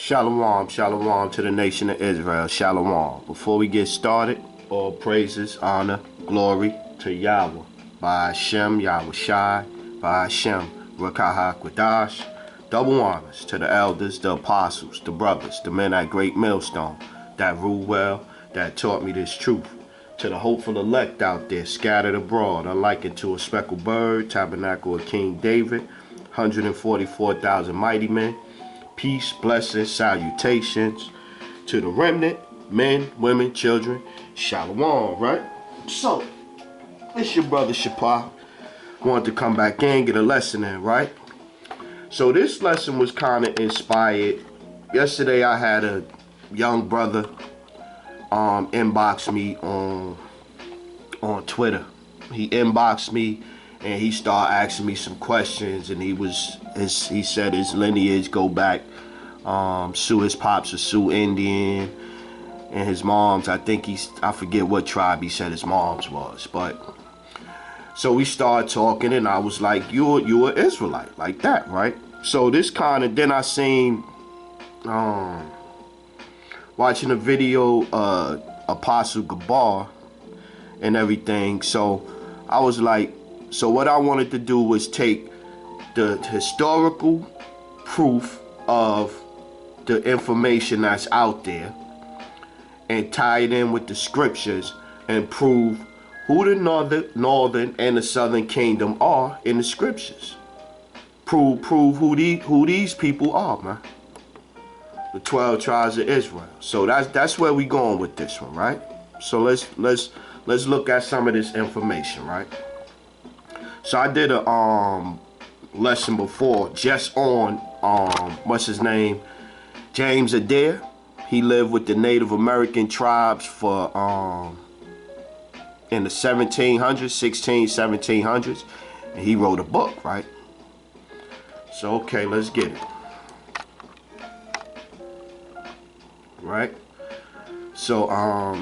Shalom, shalom to the nation of Israel. Shalom. Before we get started, all praises, honor, glory to Yahweh. By Hashem, Yahweh Shai, by Hashem, Rakaha Kwadash. Double honors to the elders, the apostles, the brothers, the men at Great Millstone that rule well, that taught me this truth. To the hopeful elect out there scattered abroad, unlikened to a speckled bird, tabernacle of King David, 144,000 mighty men. Peace, blessings, salutations to the remnant, men, women, children. Shalom, right? So, it's your brother Shapar. Wanted to come back in, get a lesson in, right? So this lesson was kind of inspired. Yesterday I had a young brother inbox me on Twitter. He inboxed me and he started asking me some questions, and he said his lineage go back, his pops are Sioux Indian, and his mom's, I forget what tribe he said his mom's was, but so we started talking, and I was like, you an Israelite, like that, right? So this kind of, then I seen, watching a video, Apostle Gabar and everything, so I was like, so what I wanted to do was take the historical proof of the information that's out there and tie it in with the scriptures and prove who the northern and the southern kingdom are in the scriptures. Prove who these people are, man. The 12 tribes of Israel. So that's where we going with this one, right? So let's look at some of this information, right? So I did a lesson before just on what's his name, James Adair. He lived with the Native American tribes for in the 1700s, and he wrote a book, right? So okay, let's get it. Right? So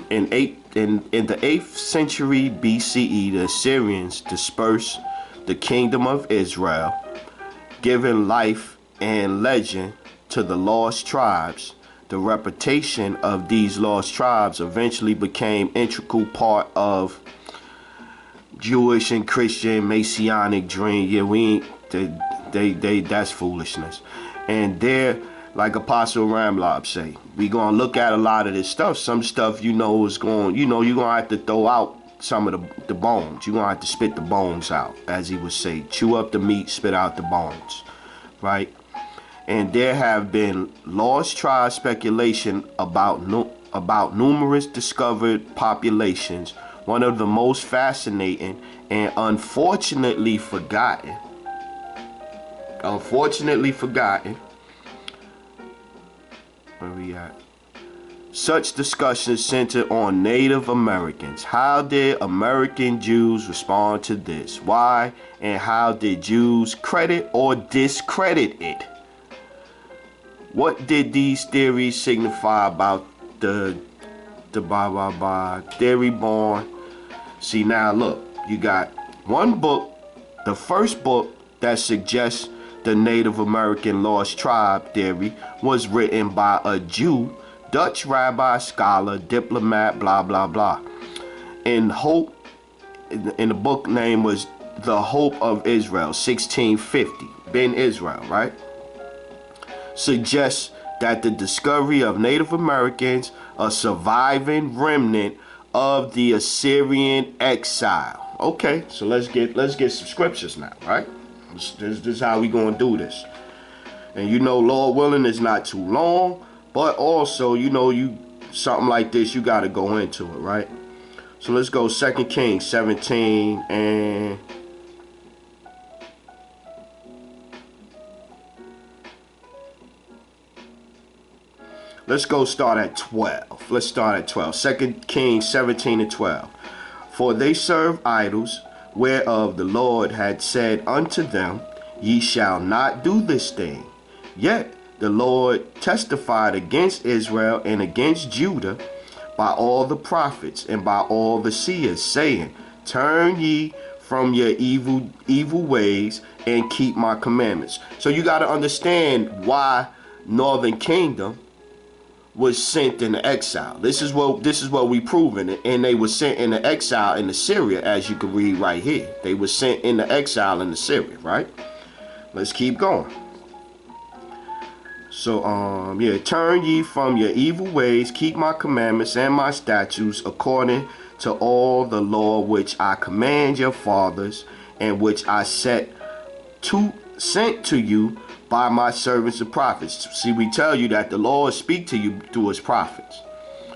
in the 8th century BCE, the Assyrians dispersed the kingdom of Israel, giving life and legend to the lost tribes. The reputation of these lost tribes eventually became integral part of Jewish and Christian Messianic dream. Yeah, that's foolishness. And they're, like Apostle Ramlob say, we gonna look at a lot of this stuff. Some stuff is going, you're gonna have to throw out some of the bones. You're gonna have to spit the bones out, as he would say. Chew up the meat, spit out the bones, right? And there have been lost tribe speculation about numerous discovered populations. One of the most fascinating and unfortunately forgotten. Where we at? Such discussions center on Native Americans. How did American Jews respond to this? Why and how did Jews credit or discredit it? What did these theories signify about the theory born? See, now look, you got one book, the first book that suggests the Native American lost tribe theory was written by a Jew, Dutch rabbi, scholar, diplomat, blah, blah, blah. And the book name was The Hope of Israel, 1650. Ben Israel, right? Suggests that the discovery of Native Americans, a surviving remnant of the Assyrian exile. Okay, so let's get some scriptures now, right? This is how we gonna do this. And Lord willing, it's not too long, but also, something like this, you gotta go into it, right? So let's go 2 Kings 17 and let's go start at 12. Let's start at 12. 2 Kings 17 and 12. For they serve idols, whereof the Lord had said unto them, Ye shall not do this thing. Yet the Lord testified against Israel and against Judah by all the prophets and by all the seers, saying, Turn ye from your evil ways and keep my commandments. So you got to understand why northern kingdom was sent into exile. This is what we proven it. And they were sent into exile in Assyria, as you can read right here. They were sent into exile in Assyria, right? Let's keep going. So yeah, turn ye from your evil ways, keep my commandments and my statutes, according to all the law which I command your fathers, and which I sent to you by my servants the prophets. See, we tell you that the Lord speak to you through his prophets.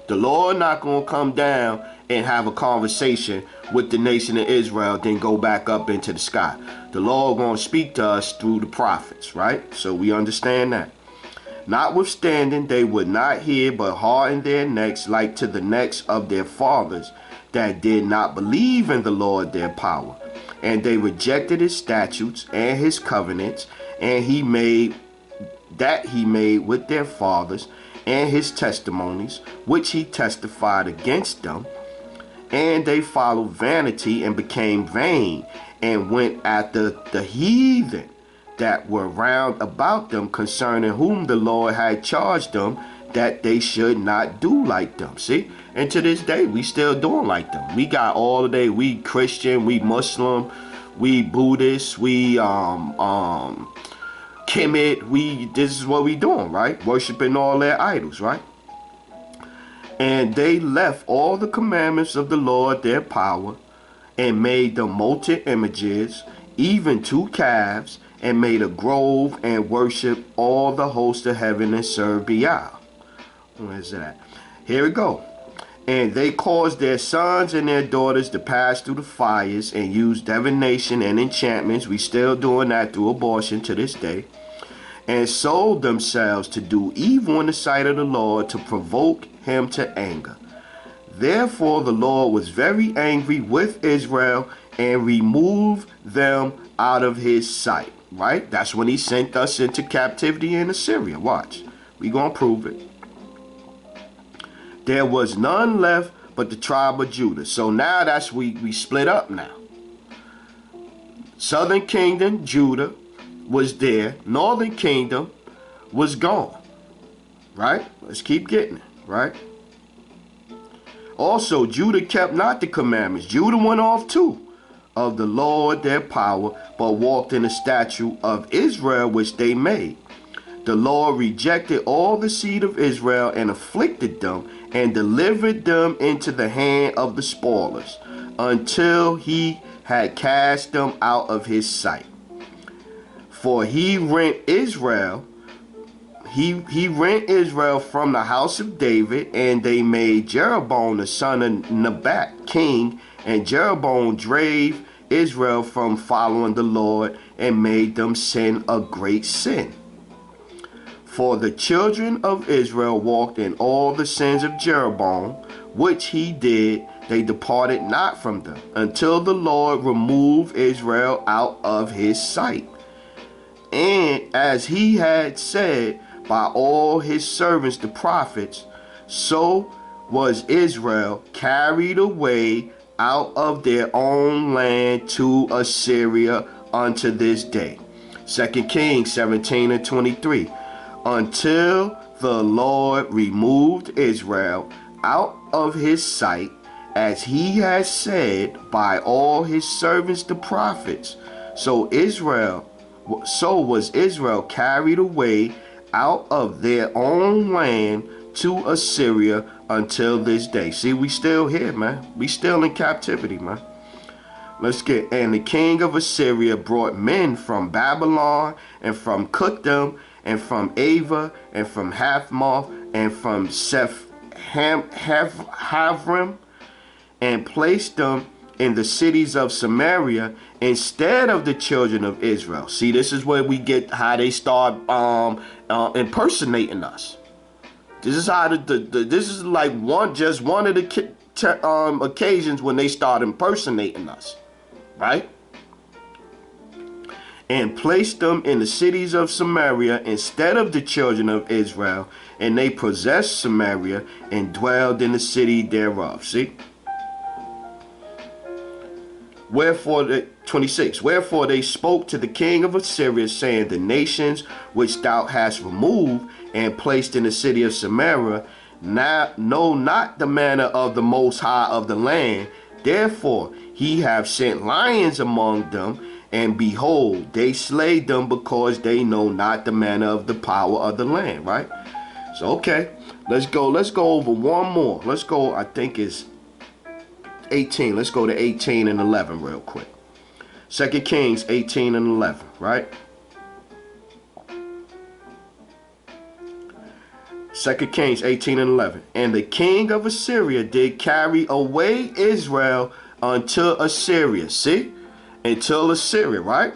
The Lord not going to come down and have a conversation with the nation of Israel, then go back up into the sky. The Lord going to speak to us through the prophets, right? So we understand that. Notwithstanding, they would not hear, but hardened their necks like to the necks of their fathers, that did not believe in the Lord their power. And they rejected his statutes and his covenants, and he made with their fathers, and his testimonies, which he testified against them. And they followed vanity and became vain, and went after the heathen that were round about them, concerning whom the Lord had charged them that they should not do like them. See, and to this day we still doing like them. We got all day. We Christian, we Muslim, we Buddhist, we Kemet. This is what we doing, right? Worshiping all their idols, right? And they left all the commandments of the Lord their power, and made them molten images, even 2 calves, and made a grove, and worship all the host of heaven, and serve Baal. Where's that? Here we go. And they caused their sons and their daughters to pass through the fires, and use divination and enchantments. We still doing that through abortion to this day. And sold themselves to do evil in the sight of the Lord, to provoke him to anger. Therefore the Lord was very angry with Israel, and removed them out of his sight. Right? That's when he sent us into captivity in Assyria. Watch. We gonna prove it. There was none left but the tribe of Judah. So now that's we split up now. Southern kingdom, Judah, was there. Northern kingdom was gone. Right? Let's keep getting it. Right? Also, Judah kept not the commandments. Judah went off too, of the Lord their power, but walked in the statute of Israel which they made. The Lord rejected all the seed of Israel, and afflicted them, and delivered them into the hand of the spoilers, until he had cast them out of his sight. For he rent Israel from the house of David, and they made Jeroboam the son of Nebat king, and Jeroboam drave Israel from following the Lord, and made them sin a great sin. For the children of Israel walked in all the sins of Jeroboam, which he did. They departed not from them, until the Lord removed Israel out of his sight. And as he had said by all his servants the prophets, so was Israel carried away out of their own land to Assyria unto this day. 2 Kings 17:23. Until the Lord removed Israel out of his sight, as he has said by all his servants the prophets, so was Israel carried away out of their own land to Assyria until this day. See, we still here, man. We still in captivity, man. And the king of Assyria brought men from Babylon, and from Cutham, and from Ava, and from Hamath, and from Havrim, and placed them in the cities of Samaria instead of the children of Israel. See, this is where we get how they start impersonating us. This is how this is like one of the occasions when they start impersonating us, right? And placed them in the cities of Samaria instead of the children of Israel, and they possessed Samaria and dwelled in the city thereof. See? Wherefore, 26, wherefore they spoke to the king of Assyria, saying, the nations which thou hast removed and placed in the city of Samaria, now know not the manner of the Most High of the land. Therefore he have sent lions among them, and behold, they slay them, because they know not the manner of the power of the land. Right? So okay, let's go over one more. Let's go, I think it's 18. Let's go to 18 and 11 real quick. 2 Kings 18 and 11, right? 2 Kings 18 and 11. And the king of Assyria did carry away Israel unto Assyria. See? Until Assyria, right?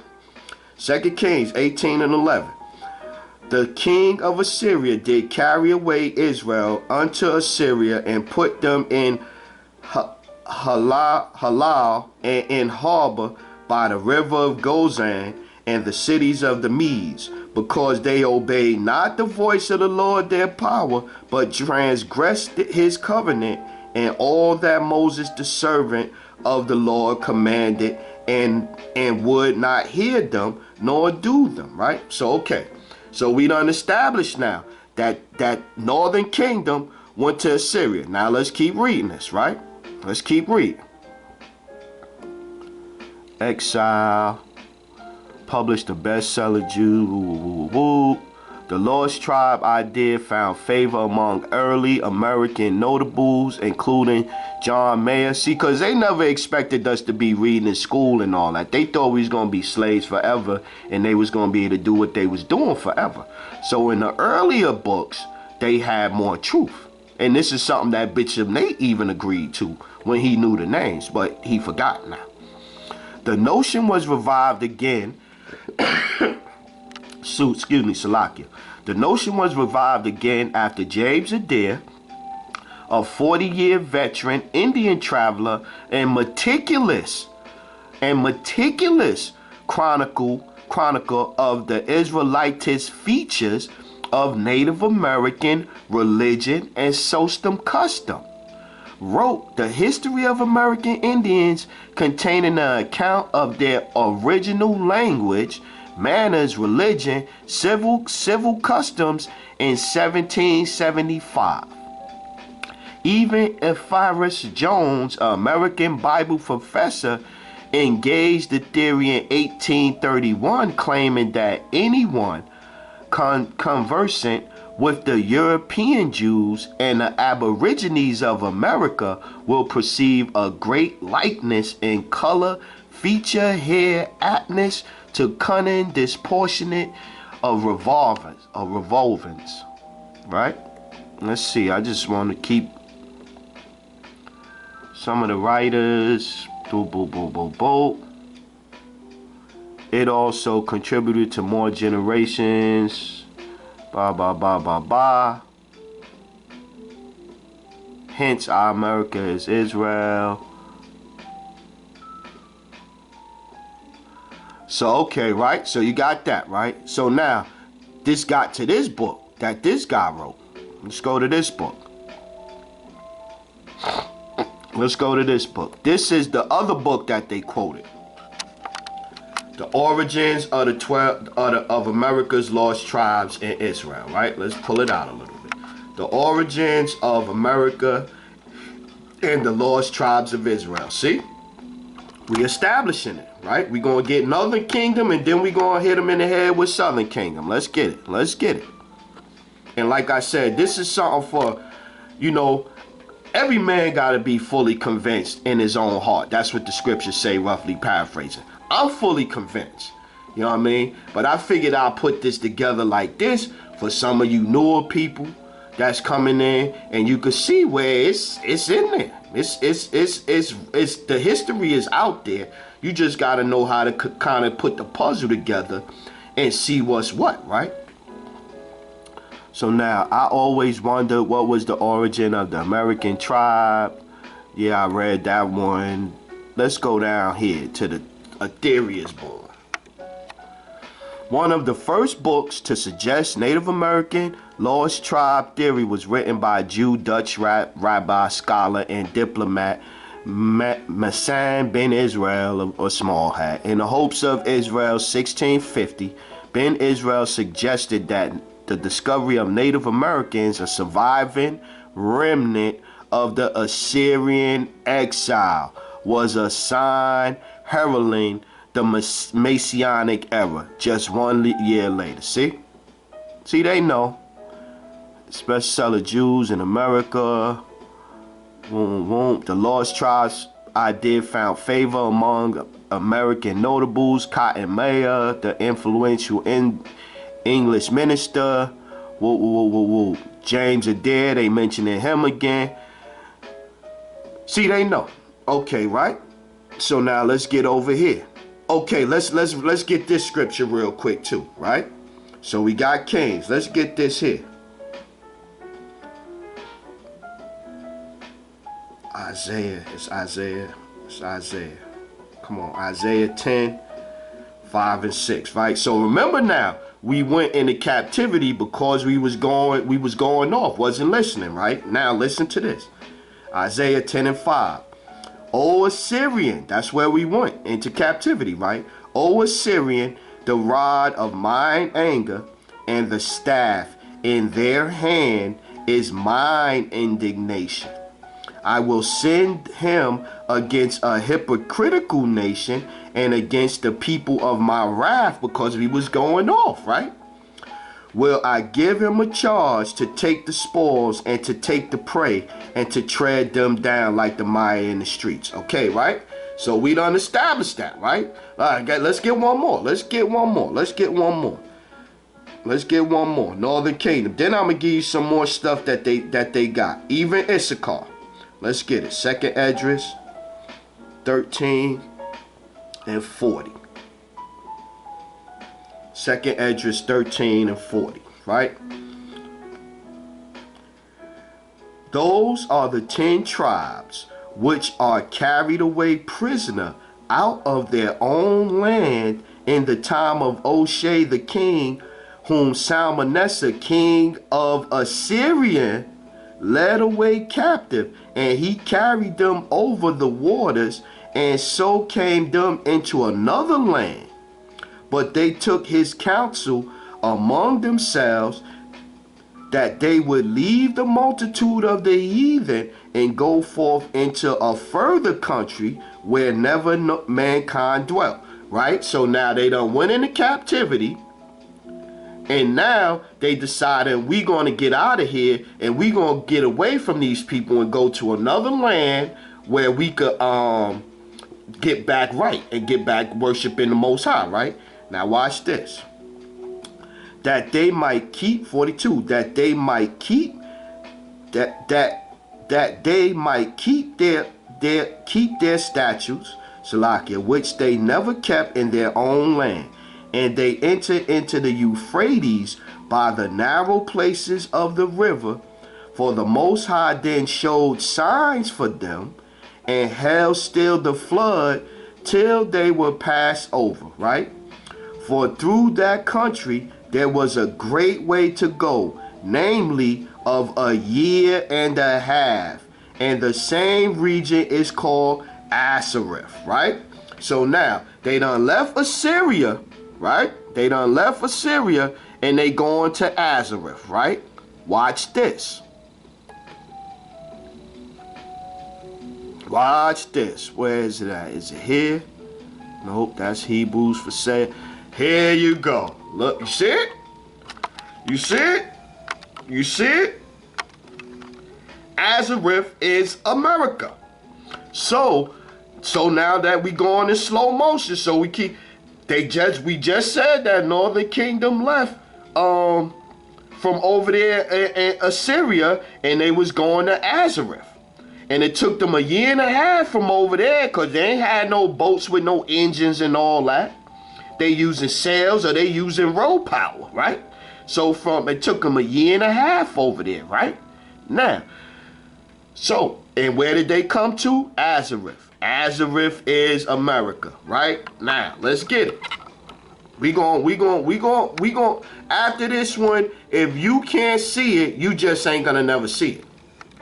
2 Kings 18 and 11. The king of Assyria did carry away Israel unto Assyria, and put them in Halal and in harbor by the river of Gozan, and the cities of the Medes, because they obeyed not the voice of the Lord their power, but transgressed his covenant, and all that Moses the servant of the Lord commanded, and would not hear them nor do them. Right? So okay, so we done established now that northern kingdom went to Assyria. Now let's keep reading this, right? Let's keep reading. Exile, published a bestseller, Jew. The Lost Tribe idea found favor among early American notables, including John Mayer. See, because they never expected us to be reading in school and all that. They thought we was going to be slaves forever, and they was going to be able to do what they was doing forever. So in the earlier books, they had more truth. And this is something that Bishop Nate even agreed to when he knew the names, but he forgot now. The notion was revived again. Salakia. The notion was revived again after James Adair, a 40-year veteran Indian traveler and meticulous chronicle of the Israelitish features of Native American religion and social custom, wrote The History of American Indians, containing an account of their original language, manners, religion, civil customs in 1775. Even Ephraim Jones, an American Bible professor, engaged the theory in 1831, claiming that anyone conversant with the European Jews and the Aborigines of America will perceive a great likeness in color, feature, hair, aptness to cunning, disproportionate of revolvings. Right? Let's see. I just want to keep some of the writers. It also contributed to more generations. Hence, our America is Israel. So, okay, right? So you got that, right? So now, this got to this book that this guy wrote. Let's go to this book. Let's go to this book. This is the other book that they quoted. The Origins of of America's Lost Tribes in Israel, right? Let's pull it out a little bit. The Origins of America and the Lost Tribes of Israel. See? We establishing it, right? We gonna get Northern Kingdom, and then we gonna hit them in the head with Southern Kingdom. Let's get it. Let's get it. And like I said, this is something for, every man gotta be fully convinced in his own heart. That's what the scriptures say, roughly paraphrasing. I'm fully convinced, you know what I mean? But I figured I'll put this together like this for some of you newer people that's coming in, and you can see where it's in there. It's the history is out there. You just gotta know how to kind of put the puzzle together and see what's what, right? So now, I always wondered what was the origin of the American tribe. Yeah, I read that one. Let's go down here to the Aetherius book. One of the first books to suggest Native American lost tribe theory was written by Jew Dutch rabbi, scholar, and diplomat Masan ben Israel or Small Hat. In the hopes of Israel 1650, Ben Israel suggested that the discovery of Native Americans, a surviving remnant of the Assyrian exile, was a sign heralding the Messianic era just 1 year later. See, they know. Bestseller Jews in America. The Lost Tribes idea found favor among American notables. Cotton Mather, the influential English minister. James Adair, they mentioning him again. See, they know. Okay, right? So now let's get over here. Okay, let's get this scripture real quick too, right? So we got Kings. Let's get this here. Isaiah. Come on, Isaiah 10, 5 and 6, right? So remember now, we went into captivity because we was going off, wasn't listening, right? Now listen to this. Isaiah 10 and 5. O Assyrian, that's where we went into captivity, right? O Assyrian, the rod of mine anger and the staff in their hand is mine indignation. I will send him against a hypocritical nation and against the people of my wrath, because we was going off, right? Will I give him a charge to take the spoils and to take the prey and to tread them down like the mire in the streets. Okay, right? So we done established that, right? All right, let's get one more. Let's get one more. Northern Kingdom. Then I'm gonna give you some more stuff that they got. Even Issachar. Let's get it. 2nd Esdras 13 and 40. 2nd Esdras 13 and 40, right? Those are the 10 tribes which are carried away prisoner out of their own land in the time of Oshea the king, whom Salmanassar king of Assyria led away captive, and he carried them over the waters, and so came them into another land. But they took his counsel among themselves, that they would leave the multitude of the heathen and go forth into a further country where never mankind dwelt. Right? So now they done went into captivity, and now they decided we gonna get out of here and we gonna get away from these people and go to another land where we could get back right and get back worshiping the Most High, right? Now watch this. That they might keep 42. That they might keep they might keep their statutes, Salakia, which they never kept in their own land. And they entered into the Euphrates by the narrow places of the river. For the Most High then showed signs for them, and held still the flood till they were passed over, right? For through that country there was a great way to go, namely of a year and a half. And the same region is called Asareth, right? So now, they done left Assyria, right? They done left Assyria and they going to Azareth, right? Watch this. Watch this. Where is it at? Is it here? Nope, that's Hebrews for sale. Here you go. Look, you see it? You see it? You see it? Azareth is America. So now that we going in slow motion, so we we just said that Northern Kingdom left from over there in Assyria, and they was going to Azareth. And it took them a year and a half from over there, because they ain't had no boats with no engines and all that. They using sails or they using row power, right? So it took them a year and a half over there, right? Now, so, and where did they come to? Azareth. Azareth is America, right? Now, let's get it. We gon' after this one, if you can't see it, you just ain't gonna never see it.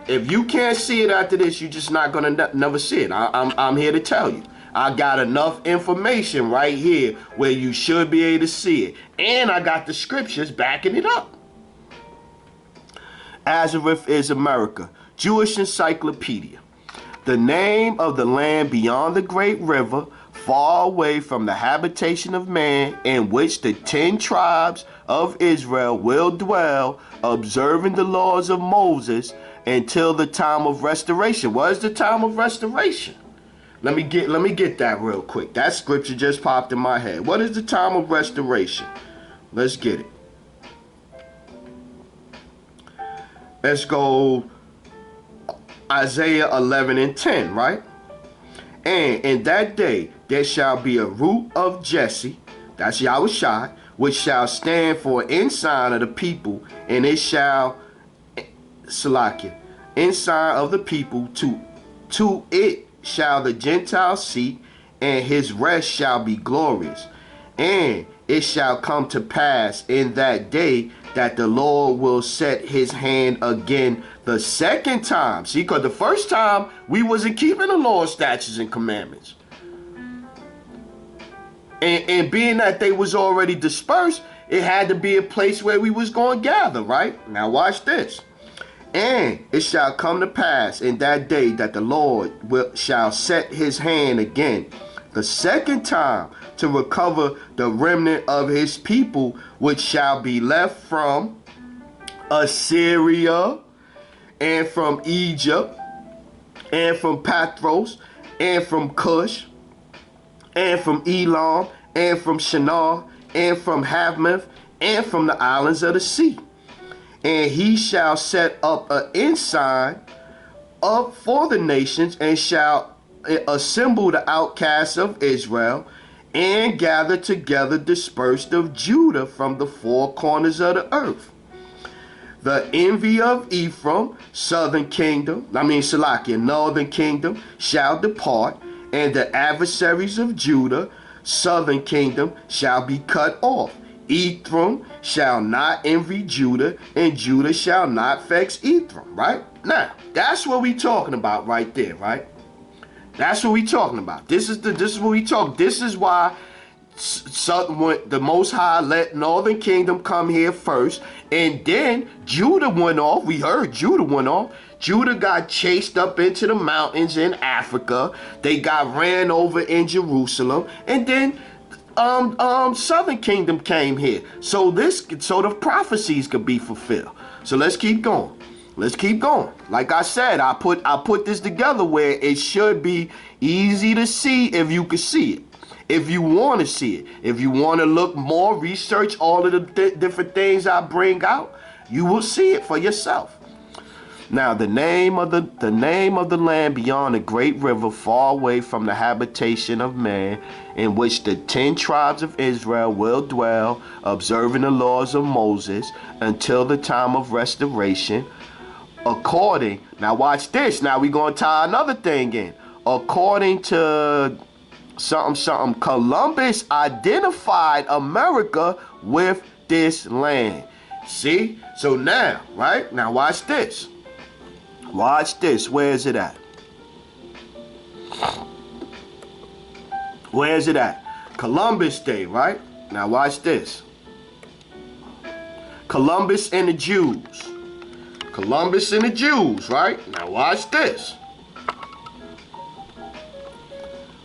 If you can't see it after this, you're just not gonna never see it. I'm here to tell you. I got enough information right here where you should be able to see it. And I got the scriptures backing it up. Azareth is America. Jewish Encyclopedia. The name of the land beyond the great river, far away from the habitation of man, in which the 10 tribes of Israel will dwell, observing the laws of Moses until the time of restoration. What is the time of restoration? Let me get that real quick. That scripture just popped in my head. What is the time of restoration? Let's get it. Let's go Isaiah 11:10, right? And in that day there shall be a root of Jesse, that's Yahushua, which shall stand for an ensign of the people, and it shall, Salakia, ensign of the people, to it shall the Gentiles seek, and his rest shall be glorious. And it shall come to pass in that day that the Lord will set his hand again the second time. See, because the first time we wasn't keeping the law, statutes, and commandments. And being that they was already dispersed, it had to be a place where we was going to gather, right? Now watch this. And it shall come to pass in that day that the Lord shall set his hand again the second time to recover the remnant of his people, which shall be left from Assyria, and from Egypt, and from Pathros, and from Cush, and from Elam, and from Shinar, and from Hamath, and from the islands of the sea. And he shall set up an ensign up for the nations, and shall assemble the outcasts of Israel, and gather together dispersed of Judah from the four corners of the earth. The envy of Ephraim, southern kingdom, Salakia, northern kingdom, shall depart, and the adversaries of Judah, southern kingdom, shall be cut off. Ephraim shall not envy Judah, and Judah shall not vex Ephraim, right? Now, that's what we talking about right there, right? That's what we talking about. This is what we talk. This is why the Most High let Northern Kingdom come here first, and then Judah went off. We heard Judah went off. Judah got chased up into the mountains in Africa. They got ran over in Jerusalem, and then Southern Kingdom came here. So the prophecies could be fulfilled. So let's keep going. Let's keep going. Like I said, I put this together where it should be easy to see if you can see it. If you want to see it, if you want to look more, research all of the different things I bring out, you will see it for yourself. Now, the name of the land beyond the great river, far away from the habitation of man, in which the 10 tribes of Israel will dwell, observing the laws of Moses until the time of restoration. According, now watch this. Now we're going to tie another thing in. According to something, Columbus identified America with this land. See? So now, right? Now watch this. Watch this. Where is it at? Where is it at? Columbus Day, right? Now watch this. Columbus and the Jews. Columbus and the Jews, right? Now watch this.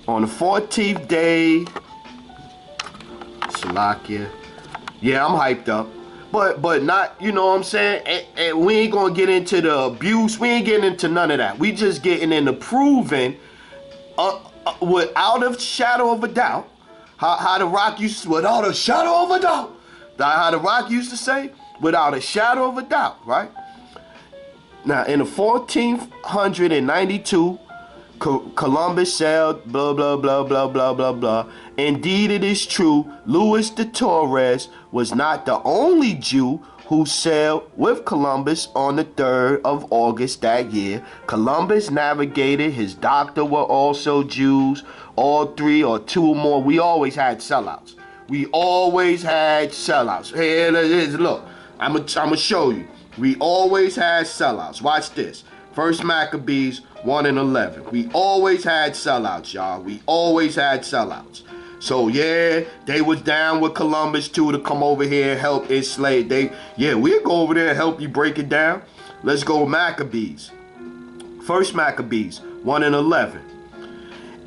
On the 14th day, Salakia. Yeah, I'm hyped up. But not, you know what I'm saying? And we ain't gonna get into the abuse. We ain't getting into none of that. We just getting into proving without a shadow of a doubt, how the Rock used to, without a shadow of a doubt. How the Rock used to say, without a shadow of a doubt, right? Now, in the 1492, Columbus sailed, blah, blah, blah, blah, blah, blah, blah. Indeed, it is true, Luis de Torres was not the only Jew who sailed with Columbus on the 3rd of August that year. Columbus navigated, his doctor were also Jews, all 3 or 2 or more. We always had sellouts. We always had sellouts. Here it is, look, I'm gonna show you. We always had sellouts. Watch this. First Maccabees 1 and 11. We always had sellouts, y'all. We always had sellouts. So yeah, they was down with Columbus too to come over here and help enslave. We'll go over there and help you break it down. Let's go Maccabees. First Maccabees 1 and 11.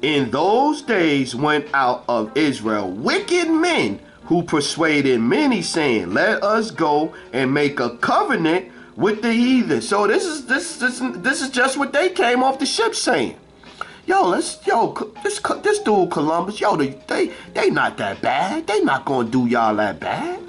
In those days went out of Israel wicked men who persuaded many, saying, let us go and make a covenant with the heathen. So this is just what they came off the ship saying. This dude Columbus, they not that bad. They not gonna do y'all that bad.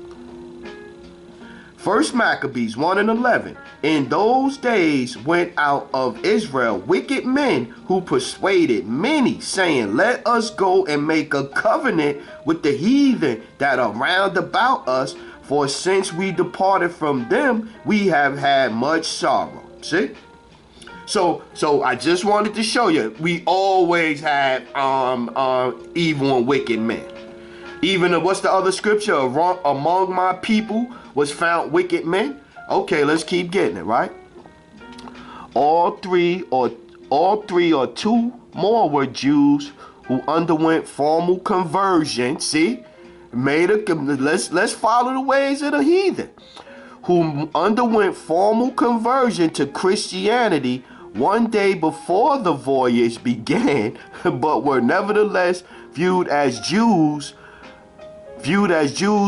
First Maccabees 1 and 11. In those days went out of Israel wicked men who persuaded many, saying, let us go and make a covenant with the heathen that are round about us, for since we departed from them, we have had much sorrow. See? So I just wanted to show you, we always had evil and wicked men. Even what's the other scripture? Among my people was found wicked men. Okay, let's keep getting it, right? All three or two more were Jews who underwent formal conversion. See, let's follow the ways of the heathen, who underwent formal conversion to Christianity one day before the voyage began, but were nevertheless viewed as Jews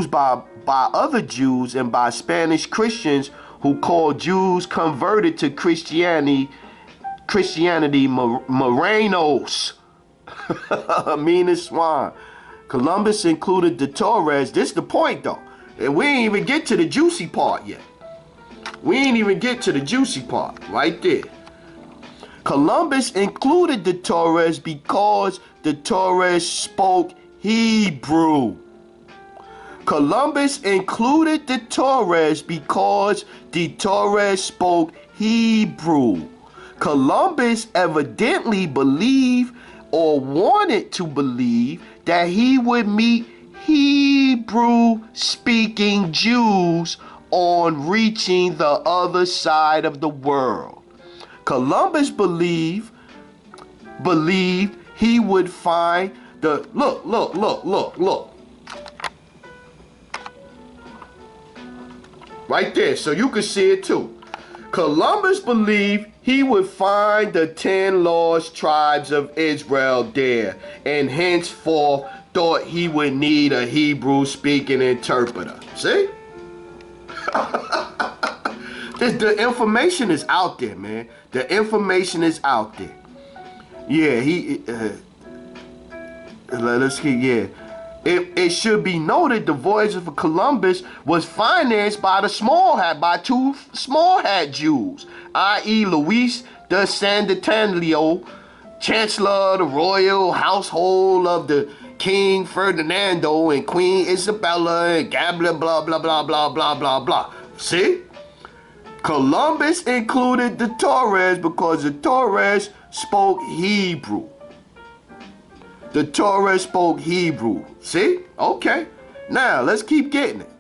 by other Jews and by Spanish Christians who called Jews converted to Christianity Morenos. Mean as swine. Columbus included the Torres. This the point though. And we ain't even get to the juicy part yet. Right there. Columbus included the Torres because the Torres spoke Hebrew. Columbus included the Torres because the Torres spoke Hebrew. Columbus evidently believed or wanted to believe that he would meet Hebrew-speaking Jews on reaching the other side of the world. Columbus believed he would find the look. Right there, so you can see it too. Columbus believed he would find the 10 lost tribes of Israel there, and henceforth thought he would need a Hebrew-speaking interpreter. See? The information is out there, man. The information is out there. Yeah, It should be noted the voyage of Columbus was financed by two small hat Jews, i.e. Luis de San D'Antonio, Chancellor of the Royal Household of the King Ferdinando and Queen Isabella and blah blah blah blah blah blah blah blah. See? Columbus included the Torres because the Torres spoke Hebrew. The Torres spoke Hebrew. See? Okay. Now, let's keep getting it.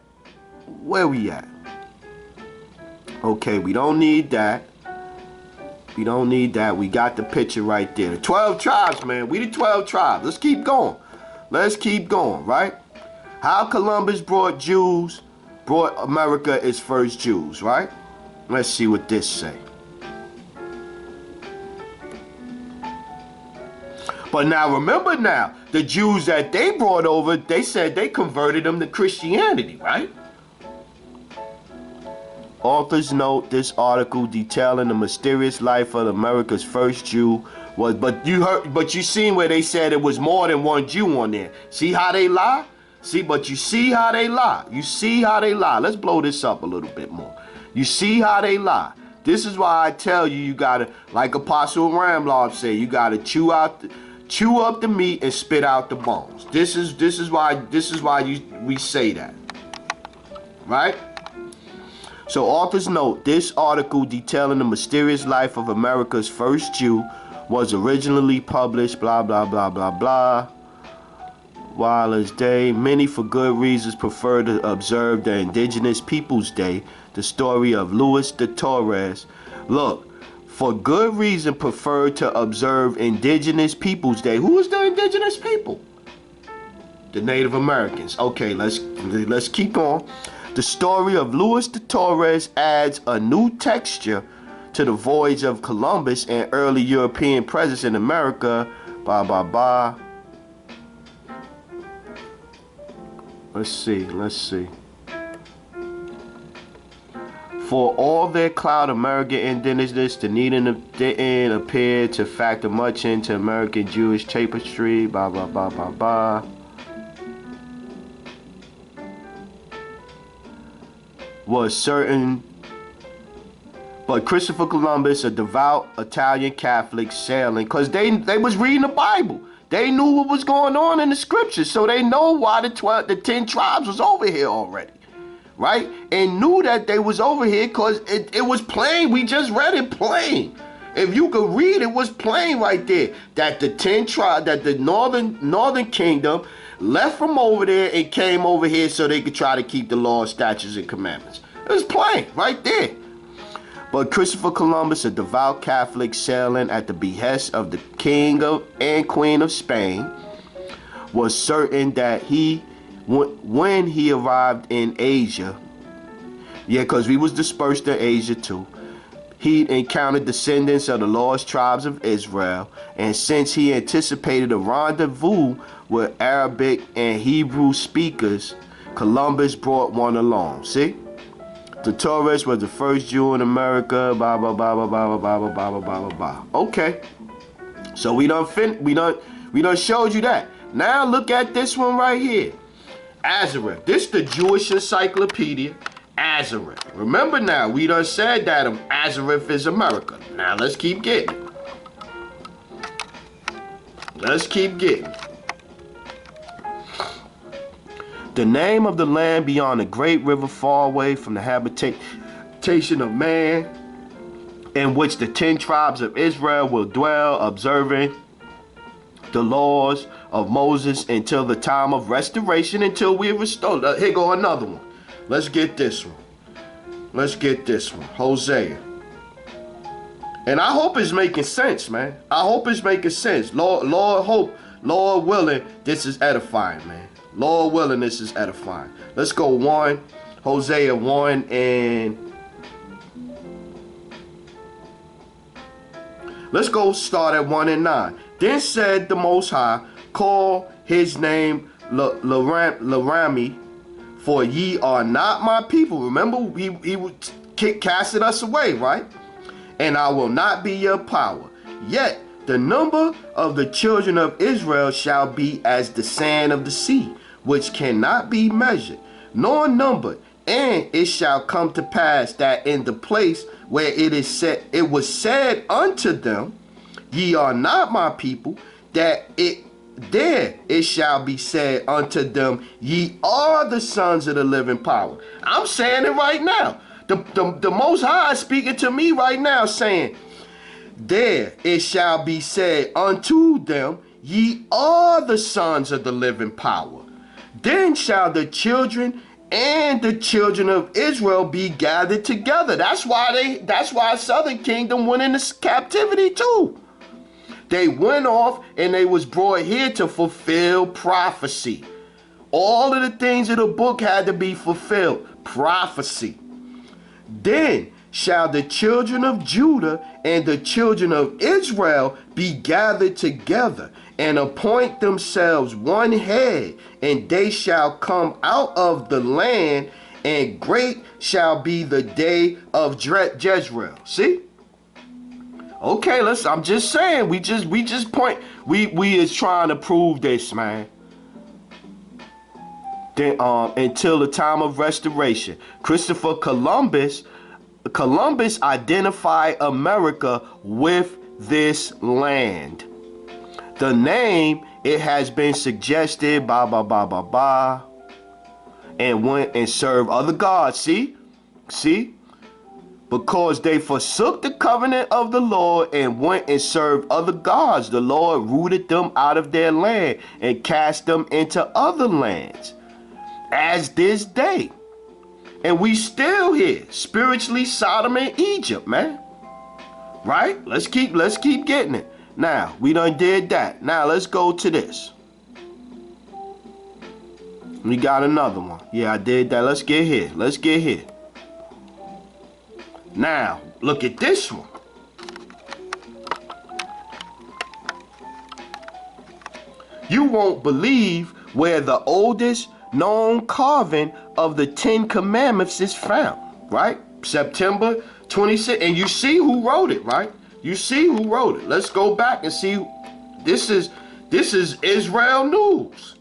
Where we at? Okay, we don't need that. We got the picture right there. The 12 tribes, man. We the 12 tribes. Let's keep going, right? How Columbus brought America its first Jews, right? Let's see what this say. But now remember the Jews that they brought over, they said they converted them to Christianity, right? Authors note this article detailing the mysterious life of America's first Jew but you seen where they said it was more than one Jew on there. See how they lie? You see how they lie. Let's blow this up a little bit more. You see how they lie. This is why I tell you gotta, like Apostle Ramlob said, you gotta chew up the meat and spit out the bones. This is why we say that. Right? So authors note this article detailing the mysterious life of America's first Jew was originally published blah blah blah blah blah. While as day, many for good reasons prefer to observe the Indigenous Peoples Day, the story of Luis de Torres. Look, for good reason preferred to observe Indigenous Peoples Day. Who is the indigenous people? The Native Americans. Okay, let's keep on. The story of Luis de Torres adds a new texture to the voyage of Columbus and early European presence in America. Blah, blah, blah. Let's see. For all their cloud American indigenous, the didn't appear to factor much into American Jewish tapestry. Blah, blah, blah, blah, blah. Was certain, but Christopher Columbus, a devout Italian Catholic, sailing, because they was reading the Bible. They knew what was going on in the scriptures, so they know why the 10 tribes was over here already, right? And knew that they was over here because it was plain. We just read it plain. If you could read, it was plain right there that the 10 tribes, that the northern kingdom left from over there and came over here so they could try to keep the law, statutes, and commandments. It was plain right there. But Christopher Columbus, a devout Catholic, sailing at the behest of the King and Queen of Spain, was certain that when he arrived in Asia, because we was dispersed in Asia too, he encountered descendants of the lost tribes of Israel, and since he anticipated a rendezvous with Arabic and Hebrew speakers, Columbus brought one along. See? De Torres was the first Jew in America, blah, blah, blah, blah, blah, blah, blah, blah, blah, blah, blah. Okay. So we done showed you that. Now look at this one right here. Azareth. This is the Jewish encyclopedia. Azareth. Remember now, we done said that Azareth is America. Now let's keep getting. The name of the land beyond the great river far away from the habitation of man, in which the 10 tribes of Israel will dwell, observing the laws of Moses until the time of restoration, until we restore. Here go another one. Let's get this one. Hosea. And I hope it's making sense, man. I hope it's making sense. Lord willing, this is edifying, man. Lord willing, this is edifying. Let's go Hosea 1 and let's go start at 1 and 9. Then said the Most High, call his name Larami, for ye are not my people. Remember, he casted us away, right? And I will not be your power. Yet the number of the children of Israel shall be as the sand of the sea, which cannot be measured, nor numbered. And it shall come to pass that in the place where it was said unto them, ye are not my people, that there it shall be said unto them, ye are the sons of the living power. I'm saying it right now. The Most High is speaking to me right now, saying, there it shall be said unto them, ye are the sons of the living power. Then shall the children and the children of Israel be gathered together. That's why Southern Kingdom went into captivity too. They went off and they was brought here to fulfill prophecy. All of the things of the book had to be fulfilled. Prophecy. Then shall the children of Judah and the children of Israel be gathered together and appoint themselves one head, and they shall come out of the land, and great shall be the day of Jezreel. See? Okay, I'm just saying, we is trying to prove this, man. Then until the time of restoration. Christopher Columbus identified America with this land. The name, it has been suggested, and went and served other gods. See? Because they forsook the covenant of the Lord and went and served other gods. The Lord rooted them out of their land and cast them into other lands, as this day. And we still here, spiritually Sodom and Egypt, man. Right? Let's keep getting it. Now, we done did that. Now let's go to this. We got another one. Yeah, I did that. Let's get here. Let's get here. Now, look at this one. You won't believe where the oldest known carving of the Ten Commandments is found, right? September 26th. And you see who wrote it, right? You see who wrote it. Let's go back and see. This is Israel News.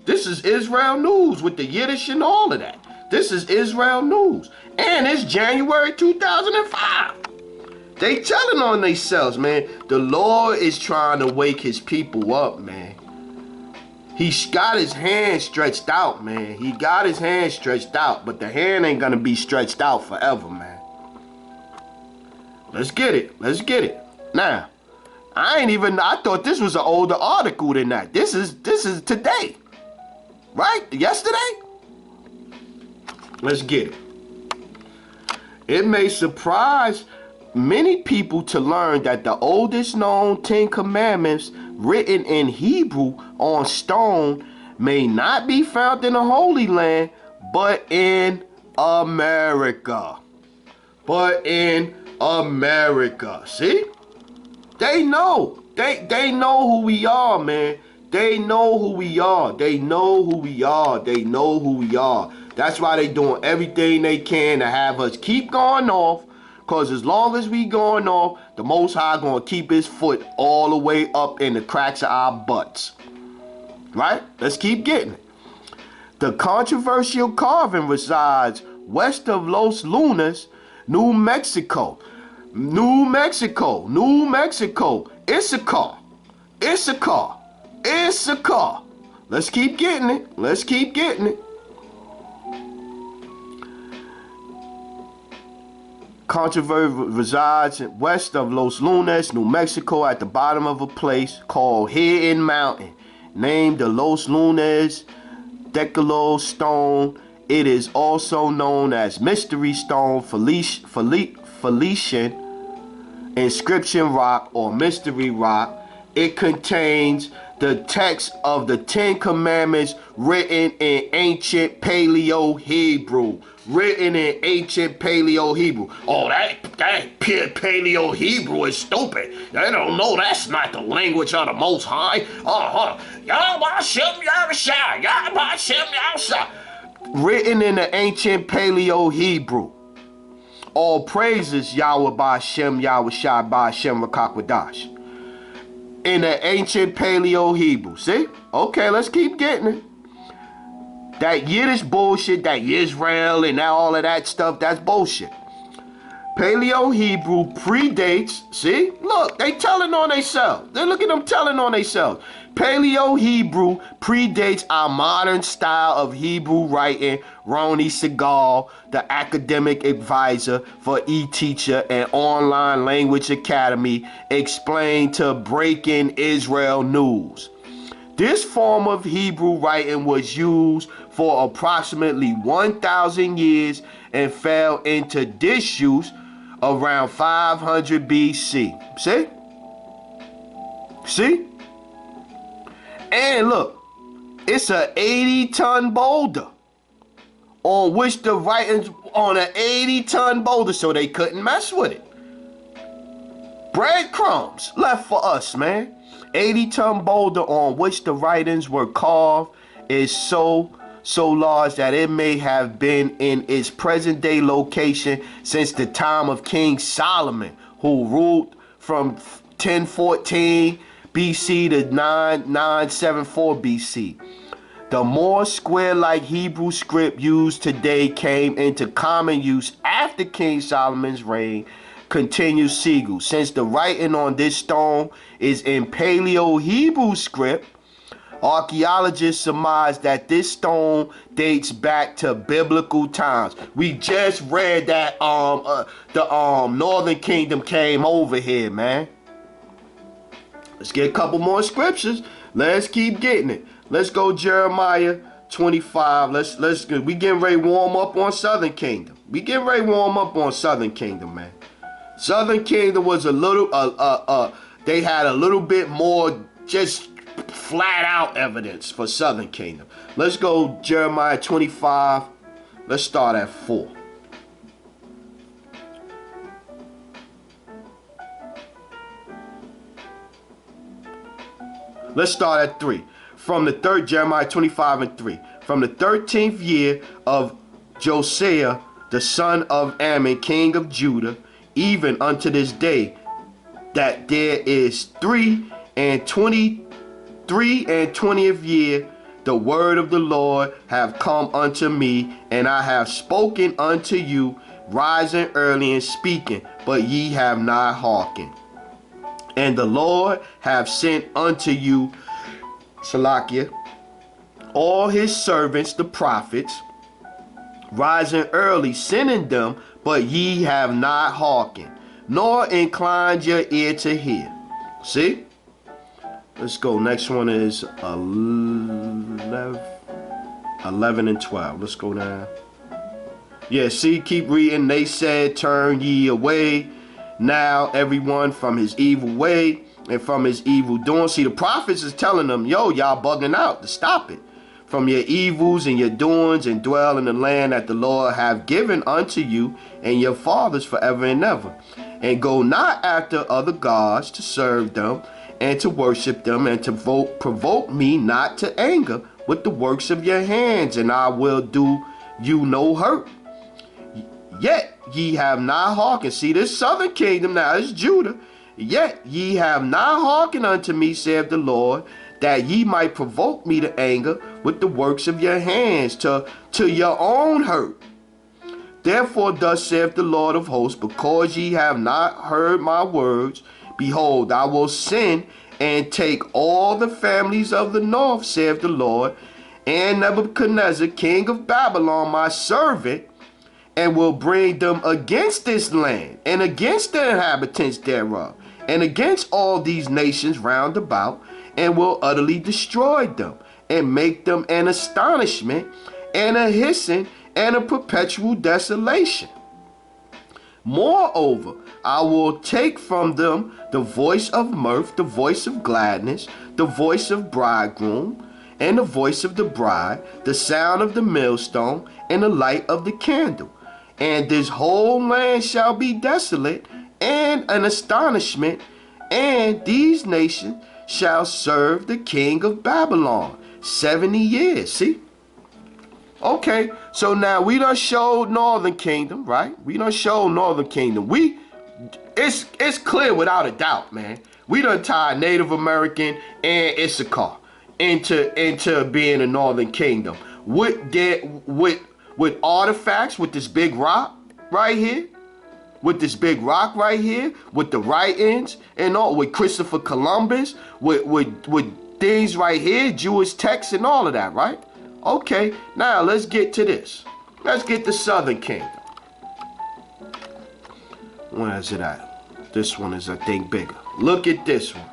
This is Israel News with the Yiddish and all of that. This is Israel News. And it's January 2005. They telling on themselves, man. The Lord is trying to wake his people up, man. He's got his hand stretched out, man. He got his hand stretched out, but the hand ain't gonna be stretched out forever, man. Let's get it. Let's get it. Now, I thought this was an older article than that. This is today. Right? Yesterday? Let's get it. It may surprise many people to learn that the oldest known Ten Commandments written in Hebrew on stone may not be found in the Holy Land, but in America. But in America. See? They know. They know who we are, man. They know who we are. They know who we are. They know who we are. That's why they doing everything they can to have us keep going off. Because as long as we going off, the Most High going to keep his foot all the way up in the cracks of our butts. Right? Let's keep getting it. The controversial carving resides west of Los Lunas, New Mexico. New Mexico. New Mexico. Issachar. Issachar. Issachar. Let's keep getting it. Let's keep getting it. Controversy resides west of Los Lunas, New Mexico, at the bottom of a place called Hidden Mountain, named the Los Lunas Decalohn Stone. It is also known as Mystery Stone, Felician Inscription Rock, or Mystery Rock. It contains the text of the Ten Commandments written in ancient Paleo Hebrew. Written in ancient Paleo Hebrew. Oh, that Paleo Hebrew is stupid. They don't know that's not the language of the Most High. Written in the ancient Paleo Hebrew. All praises Yahweh Ba'Shem, Yahweh Shai Ba'Shem Rakakwadash. In the ancient Paleo Hebrew. See? Okay, let's keep getting it. That Yiddish bullshit, that Israel and all of that stuff, that's bullshit. Paleo Hebrew predates, see? Look, they telling on themselves. Look at them telling on themselves. Paleo Hebrew predates our modern style of Hebrew writing. Ronnie Segal, the academic advisor for eTeacher and Online Language Academy, explained to Breaking Israel News. This form of Hebrew writing was used for approximately 1,000 years and fell into disuse around 500 BC. See? See? And look, it's an 80-ton boulder on which the writings on an 80-ton boulder, so they couldn't mess with it. Breadcrumbs left for us, man. 80-ton boulder on which the writings were carved is so large that it may have been in its present-day location since the time of King Solomon, who ruled from 1014 BC to 974 BC. The more square-like Hebrew script used today came into common use after King Solomon's reign, continues Siegel. Since the writing on this stone is in Paleo Hebrew script, archaeologists surmise that this stone dates back to biblical times. We just read that the Northern Kingdom came over here, man. Let's get a couple more scriptures. Let's keep getting it. Let's go Jeremiah 25. Let's we getting ready to warm up on Southern Kingdom. We getting ready to warm up on Southern Kingdom, man. Southern Kingdom was a little, they had a little bit more just flat out evidence for Southern Kingdom. Let's go Jeremiah 25. Let's start at 4. Let's start at 3. From the third, Jeremiah 25 and 3. From the 13th year of Josiah, the son of Ammon, king of Judah, even unto this day, that there is 3 and 20th year, the word of the Lord have come unto me, and I have spoken unto you, rising early and speaking, but ye have not hearkened. And the Lord have sent unto you, Salakia, all his servants, the prophets, rising early, sending them, but ye have not hearkened, nor inclined your ear to hear. See? Let's go. Next one is 11 and 12. Let's go down. Yeah, see, keep reading. They said, turn ye away now everyone from his evil way and from his evil doing. See, the prophets is telling them, yo, y'all bugging out, to stop it from your evils and your doings, and dwell in the land that the Lord have given unto you and your fathers forever and ever. And go not after other gods to serve them and to worship them, and to provoke me not to anger with the works of your hands, and I will do you no hurt. Yet ye have not hearkened. See, this southern kingdom now is Judah. Yet ye have not hearkened unto me, saith the Lord, that ye might provoke me to anger with the works of your hands, to your own hurt. Therefore thus saith the Lord of hosts, because ye have not heard my words, behold, I will send and take all the families of the north, saith the Lord, and Nebuchadnezzar, king of Babylon, my servant, and will bring them against this land, and against the inhabitants thereof, and against all these nations round about, and will utterly destroy them, and make them an astonishment, and a hissing, and a perpetual desolation. Moreover, I will take from them the voice of mirth, the voice of gladness, the voice of bridegroom, and the voice of the bride, the sound of the millstone, and the light of the candle. And this whole land shall be desolate, and an astonishment, and these nations shall serve the king of Babylon 70 years. See? Okay, so now we done showed Northern Kingdom, right? We done showed Northern Kingdom. It's clear without a doubt, man. We done tied Native American and Issachar into being a Northern Kingdom. With artifacts, with this big rock right here, with the writings and all, with Christopher Columbus, with things right here, Jewish texts and all of that, right? Okay, now let's get to this. Let's get the Southern Kingdom. Where is it at? This one is, I think, bigger. Look at this one.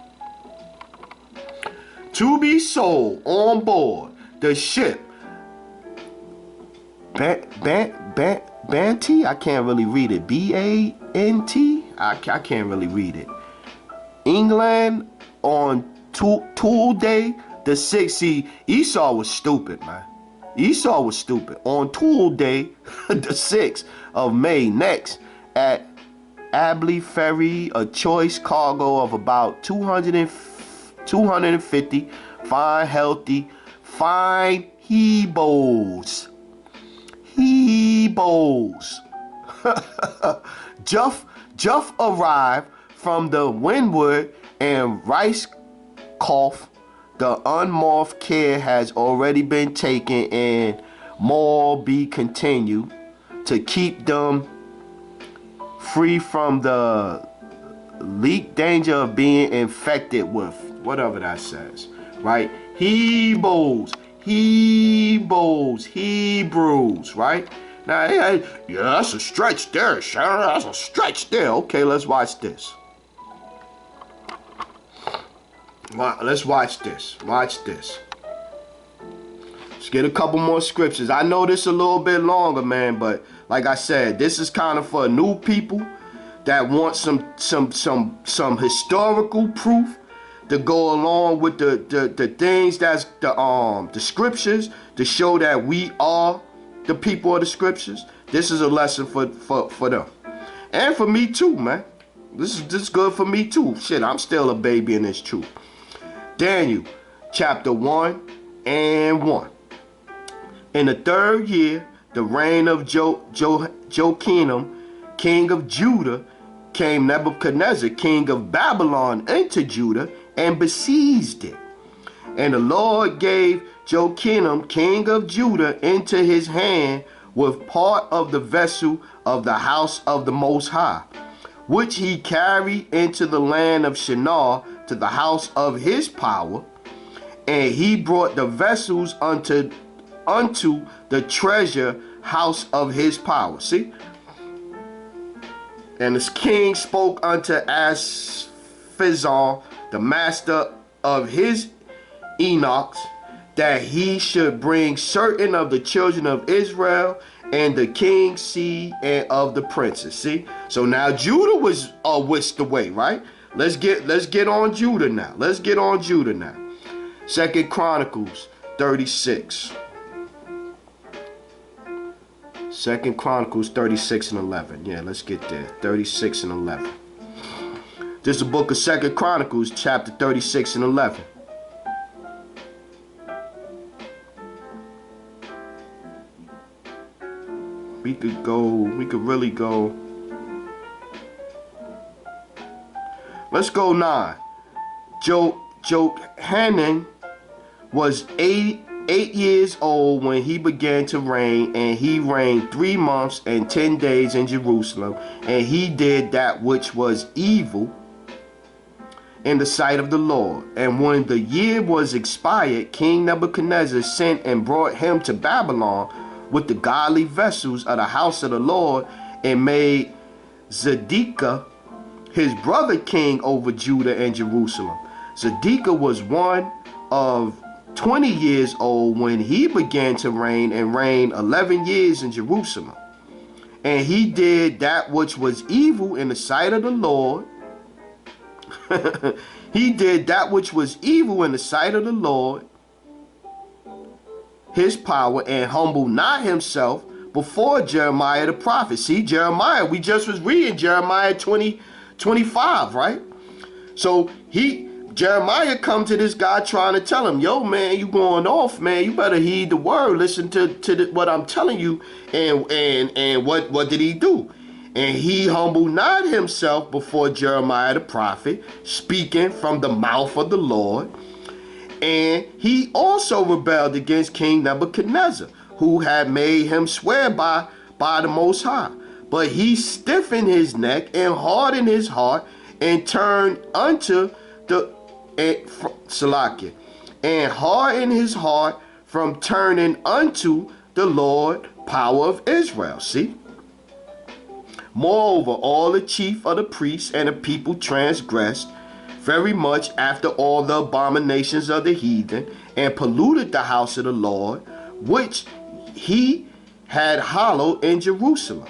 To be sold on board the ship Banty, I can't really read it. B-A-N-T? I can't really read it. England on Tool Day the 6th. See, Esau was stupid, man. Esau was stupid. On Tool Day the 6th of May next at Abley Ferry, a choice cargo of about 250 fine, healthy, fine he-bows. Juff arrived from the windward, and Rice Cough, the unmorphed care has already been taken, and more be continued to keep them free from the leak danger of being infected with whatever that says, right? Hebrews, right? Now, yeah, that's a stretch there, Sharon. That's a stretch there. Okay, let's watch this. Let's watch this. Watch this. Let's get a couple more scriptures. I know this a little bit longer, man, but like I said, this is kind of for new people that want some historical proof to go along with the things that's the scriptures, to show that we are the people of the scriptures, this is a lesson for them. And for me too, man. This is good for me too. Shit, I'm still a baby in this truth. Daniel chapter 1 and 1. In the 3rd year, the reign of Joachim, king of Judah, came Nebuchadnezzar, king of Babylon, into Judah and besieged it. And the Lord gave Joachim, king of Judah, into his hand with part of the vessel of the house of the Most High, which he carried into the land of Shinar to the house of his power. And he brought the vessels unto the treasure house of his power. See? And the king spoke unto Ashphazon, the master of his eunuchs, that he should bring certain of the children of Israel and the king's seed and of the princes. See? So now Judah was whisked away, right? Let's get on Judah now. Let's get on Judah now. 2 Chronicles 36. 2 Chronicles 36 and 11. Yeah, let's get there. 36 and 11. This is the book of 2 Chronicles, chapter 36 and 11. We could really go. Let's go 9. Johanan was 8 years old when he began to reign, and he reigned 3 months and 10 days in Jerusalem, and he did that which was evil in the sight of the Lord. And when the year was expired, King Nebuchadnezzar sent and brought him to Babylon with the godly vessels of the house of the Lord, and made Zedekiah his brother king over Judah and Jerusalem. Zedekiah was one of 20 years old when he began to reign, and reigned 11 years in Jerusalem. And he did that which was evil in the sight of the Lord. He did that which was evil in the sight of the Lord, his power, and humbled not himself before Jeremiah the prophet. See, Jeremiah, we just was reading Jeremiah 20:25, right? So Jeremiah come to this guy trying to tell him, yo, man, you going off, man. You better heed the word. Listen to what I'm telling you. And what did he do? And he humbled not himself before Jeremiah the prophet, speaking from the mouth of the Lord. And he also rebelled against King Nebuchadnezzar, who had made him swear by the Most High. But he stiffened his neck and hardened his heart, and turned unto the Salakia, and hardened his heart from turning unto the Lord, power of Israel. See? Moreover, all the chief of the priests and the people transgressed very much after all the abominations of the heathen, and polluted the house of the Lord, which he had hallowed in Jerusalem.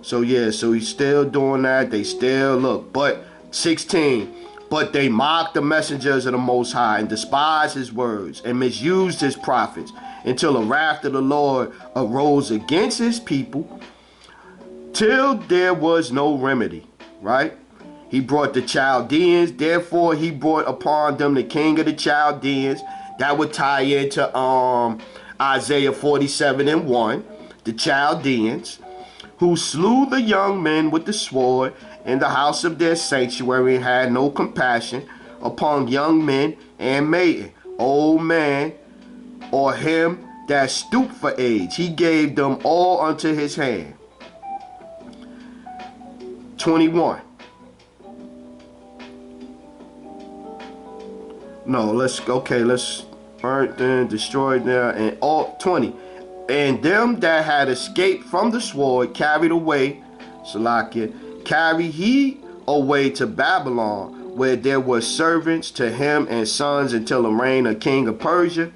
So yeah, so he's still doing that. They still look. But 16, but they mocked the messengers of the Most High, and despised his words, and misused his prophets, until the wrath of the Lord arose against his people, till there was no remedy. Right? He brought the Chaldeans, therefore he brought upon them the king of the Chaldeans. That would tie into Isaiah 47 and 1. The Chaldeans, who slew the young men with the sword in the house of their sanctuary, and had no compassion upon young men and maiden, old man, or him that stooped for age. He gave them all unto his hand. 21. No, let's burn them, destroy them, and all 20. And them that had escaped from the sword carried away, Salakia, carried he away to Babylon, where there were servants to him and sons, until the reign of king of Persia.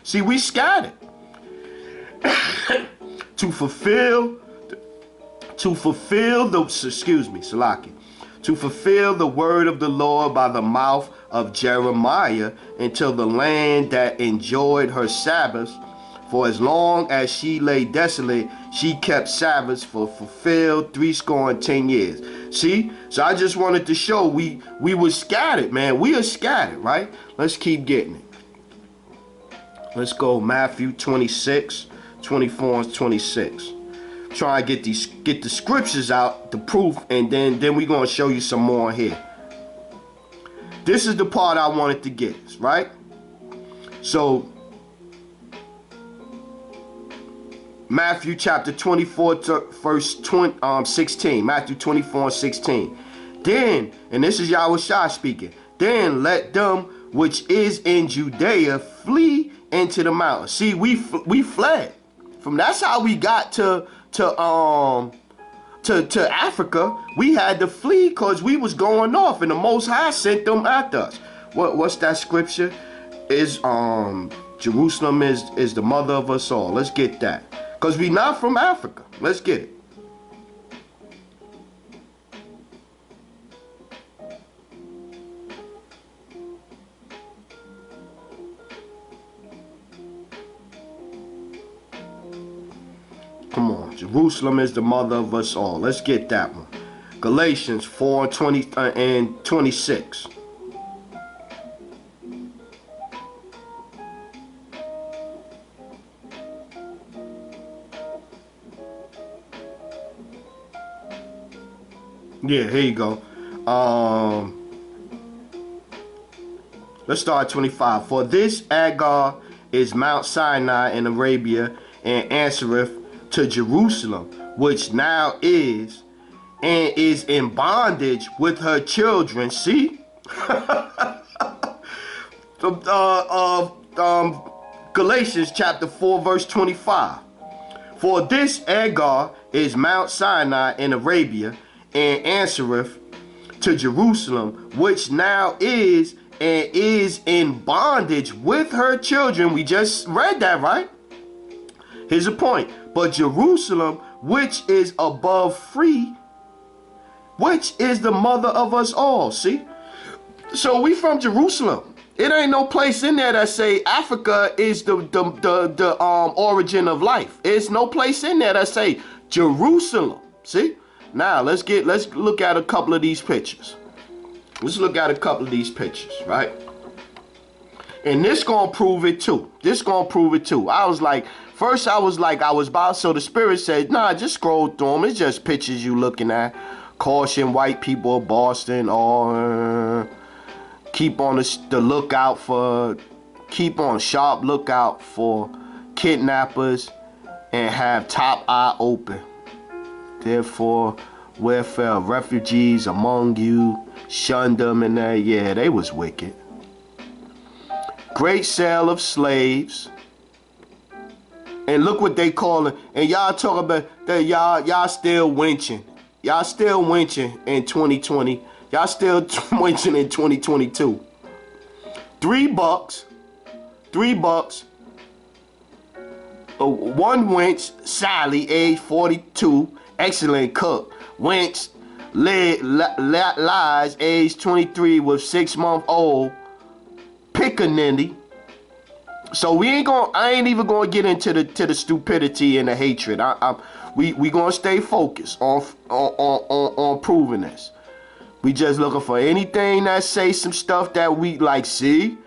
See, we scattered to fulfill To fulfill the, excuse me, Salaki, to fulfill the word of the Lord by the mouth of Jeremiah, until the land that enjoyed her Sabbaths, for as long as she lay desolate, she kept Sabbaths for fulfilled 10 years. See? So I just wanted to show we were scattered, man. We are scattered, right? Let's keep getting it. Let's go Matthew 26, 24 and 26. Try and get the scriptures out, the proof, and then we're gonna show you some more here. This is the part I wanted to get, right? So Matthew chapter 24 to verse 16. Matthew 24 and 16. Then, and this is Yahushua speaking, then let them which is in Judea flee into the mountains. See, we fled from. That's how we got to Africa. We had to flee because we was going off, and the Most High sent them after us. What's that scripture? Is Jerusalem is the mother of us all. Let's get that, because we not from Africa. Let's get it. Come on. Jerusalem is the mother of us all. Let's get that one. Galatians 4 and 26. Yeah, here you go. Let's start at 25. For this Agar is Mount Sinai in Arabia, and answereth to Jerusalem, which now is, and is in bondage with her children. See? Galatians chapter 4 verse 25. For this Agar is Mount Sinai in Arabia, and answereth to Jerusalem, which now is, and is in bondage with her children. We just read that, right? Here's the point. But Jerusalem, which is above free, which is the mother of us all. See? So we from Jerusalem. It ain't no place in there that say Africa is the origin of life. It's no place in there that say Jerusalem. See? Now let's look at a couple of these pictures. Let's look at a couple of these pictures, right? And this gonna prove it too. This gonna prove it too. I was like, first I was about, so the Spirit said, nah, just scroll through them. It's just pictures you looking at. Caution white people of Boston, or keep on the lookout for, keep on sharp lookout for kidnappers, and have top eye open. Therefore, wherefore refugees among you, shunned them, and yeah, they was wicked. Great sale of slaves. And look what they call it. And y'all talk about that y'all still winching. Y'all still winching in 2020. Y'all still winching in 2022. $3. $3. One winch, Sally, age 42, excellent cook. Winch, lies, age 23, with 6-month-old pickaninny. So I ain't even gonna get into the stupidity and the hatred. We gonna stay focused on proving this. We just looking for anything that say some stuff that we like. See,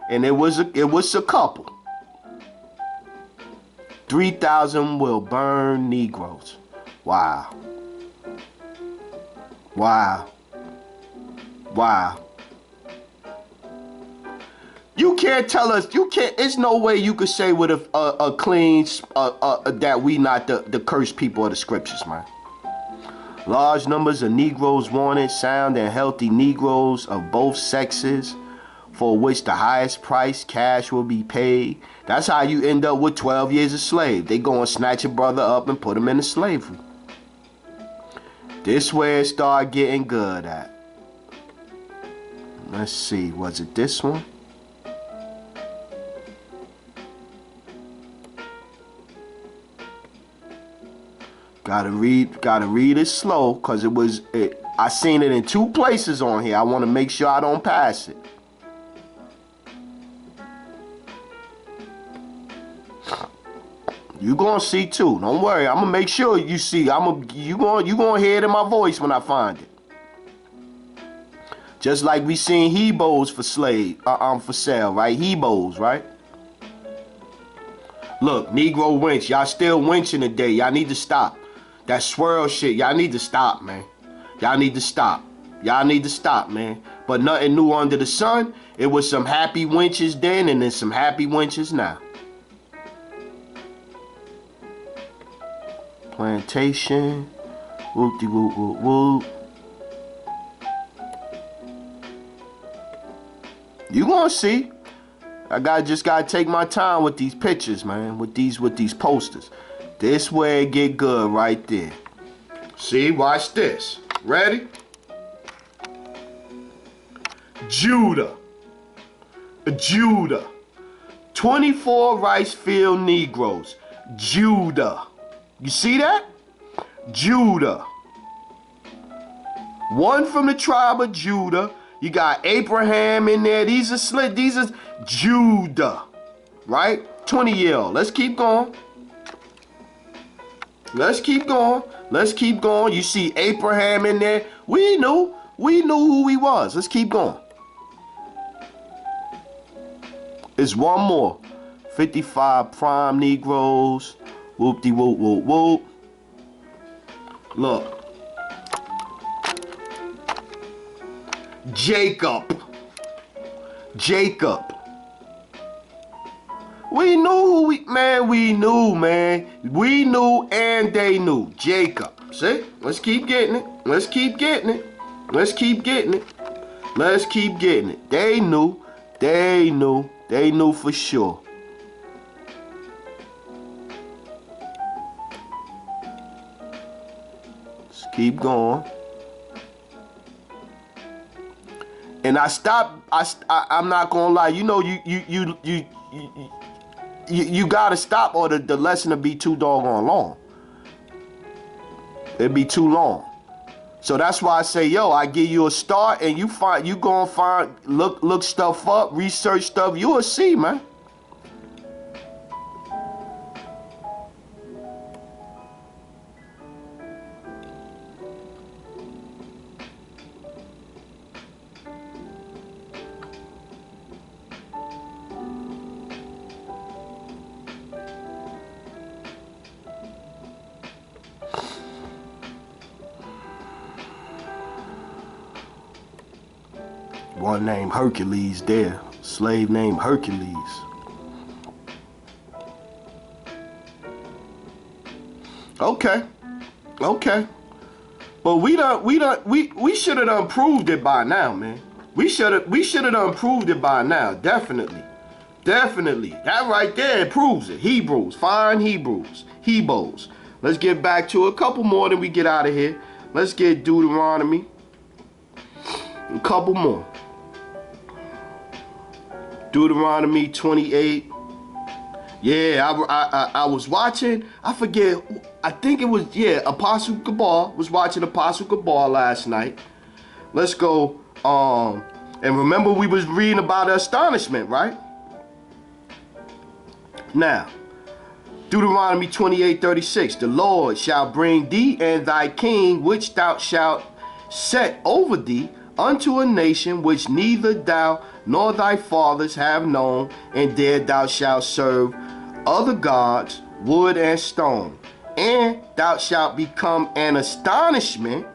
and it was a couple. 3,000 will burn Negroes. Wow. Wow. Wow. You can't tell us, it's no way you could say with a clean, that we not the cursed people of the scriptures, man. Large numbers of Negroes wanted, sound and healthy Negroes of both sexes, for which the highest price, cash, will be paid. That's how you end up with 12 years a slave. They go and snatch a brother up and put him into slavery. This where it start getting good at. Let's see, was it this one? Gotta read it slow, cause I seen it in 2 places on here. I want to make sure I don't pass it. You gonna see too. Don't worry. I'm gonna make sure you see. You gonna hear it in my voice when I find it. Just like we seen Hebos for for sale, right? Hebos, right? Look, Negro winch. Y'all still winching today. Y'all need to stop. That swirl shit. Y'all need to stop, man. Y'all need to stop. Y'all need to stop, man. But nothing new under the sun. It was some happy winches then, and then some happy winches now. Plantation. Whoop-de-whoop-whoop-whoop. You gonna see. Just gotta take my time with these pictures, man. With these posters. This where it get good right there. See, watch this. Ready? Judah. 24 rice field Negroes. Judah. You see that? Judah. 1 from the tribe of Judah. You got Abraham in there. These are Judah. Right? 20-year-old. Let's keep going. Let's keep going. You see Abraham in there. We knew who he was. Let's keep going. It's one more. 55 prime Negroes. Whoop-de-whoop-whoop-whoop. Look. Jacob. We knew we knew, man. We knew and they knew. Jacob. See? Let's keep getting it. They knew for sure. Let's keep going. And I'm not gonna lie. You know, you gotta stop, or the lesson will be too doggone long. It'd be too long. So that's why I say, yo, I give you a start, and you gonna find, look stuff up, research stuff. You will see, man. One named Hercules there. Slave named Hercules. Okay. But we should have done proved it by now, man. We should have done proved it by now. Definitely. That right there, it proves it. Hebrews. Fine Hebrews. Hebos. Let's get back to a couple more, then we get out of here. Let's get Deuteronomy. A couple more. Deuteronomy 28. Yeah, I was watching. I forget. I think it was, Apostle Gabar. Was watching Apostle Gabar last night. Let's go. And remember we was reading about astonishment, right? Now, Deuteronomy 28:36. The Lord shall bring thee and thy king, which thou shalt set over thee, unto a nation which neither thou nor thy fathers have known, and there thou shalt serve other gods, wood and stone, and thou shalt become an astonishment,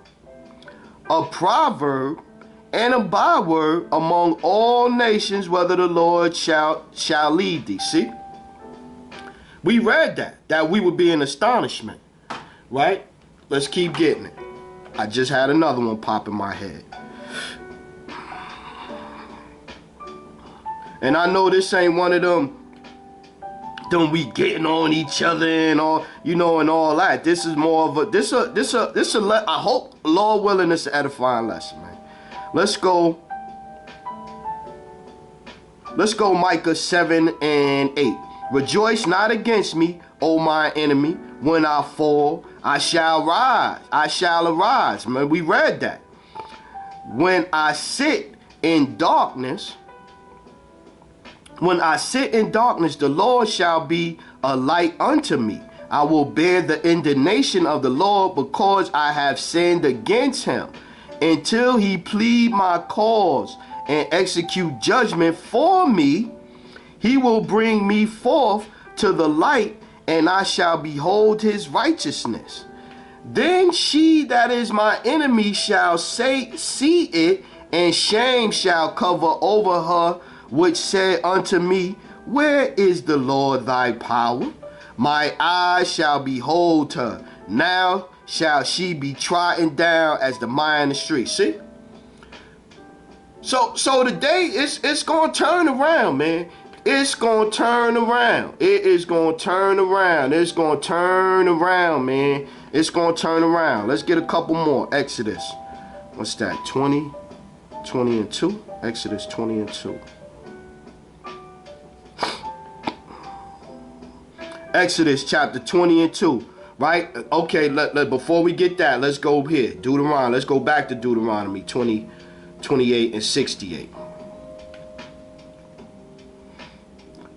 a proverb, and a byword among all nations, whether the Lord shall lead thee. See? We read that we would be an astonishment, right? Let's keep getting it. I just had another one pop in my head. And I know this ain't one of them we getting on each other and all, and all that. This is more of I hope, Lord willing, it's an edifying lesson, man. Let's go Micah 7:8. Rejoice not against me, O my enemy, when I fall. I shall rise. I shall arise. Man, we read that. When I sit in darkness, the Lord shall be a light unto me. I will bear the indignation of the Lord because I have sinned against him. Until he plead my cause and execute judgment for me, he will bring me forth to the light, and I shall behold his righteousness. Then she that is my enemy shall see it, and shame shall cover over her, which said unto me, where is the Lord thy power? My eyes shall behold her. Now shall she be trodden down as the mire in the street. See? So today it's gonna turn around, man. It's gonna turn around. It is gonna turn around. It's gonna turn around, man. It's gonna turn around. Let's get a couple more. Exodus. What's that? 20 and 2. Exodus 20 and 2. Exodus chapter 20 and 2, right? Okay, before we get that, let's go here. Deuteronomy. Let's go back to Deuteronomy 20, 28 and 68.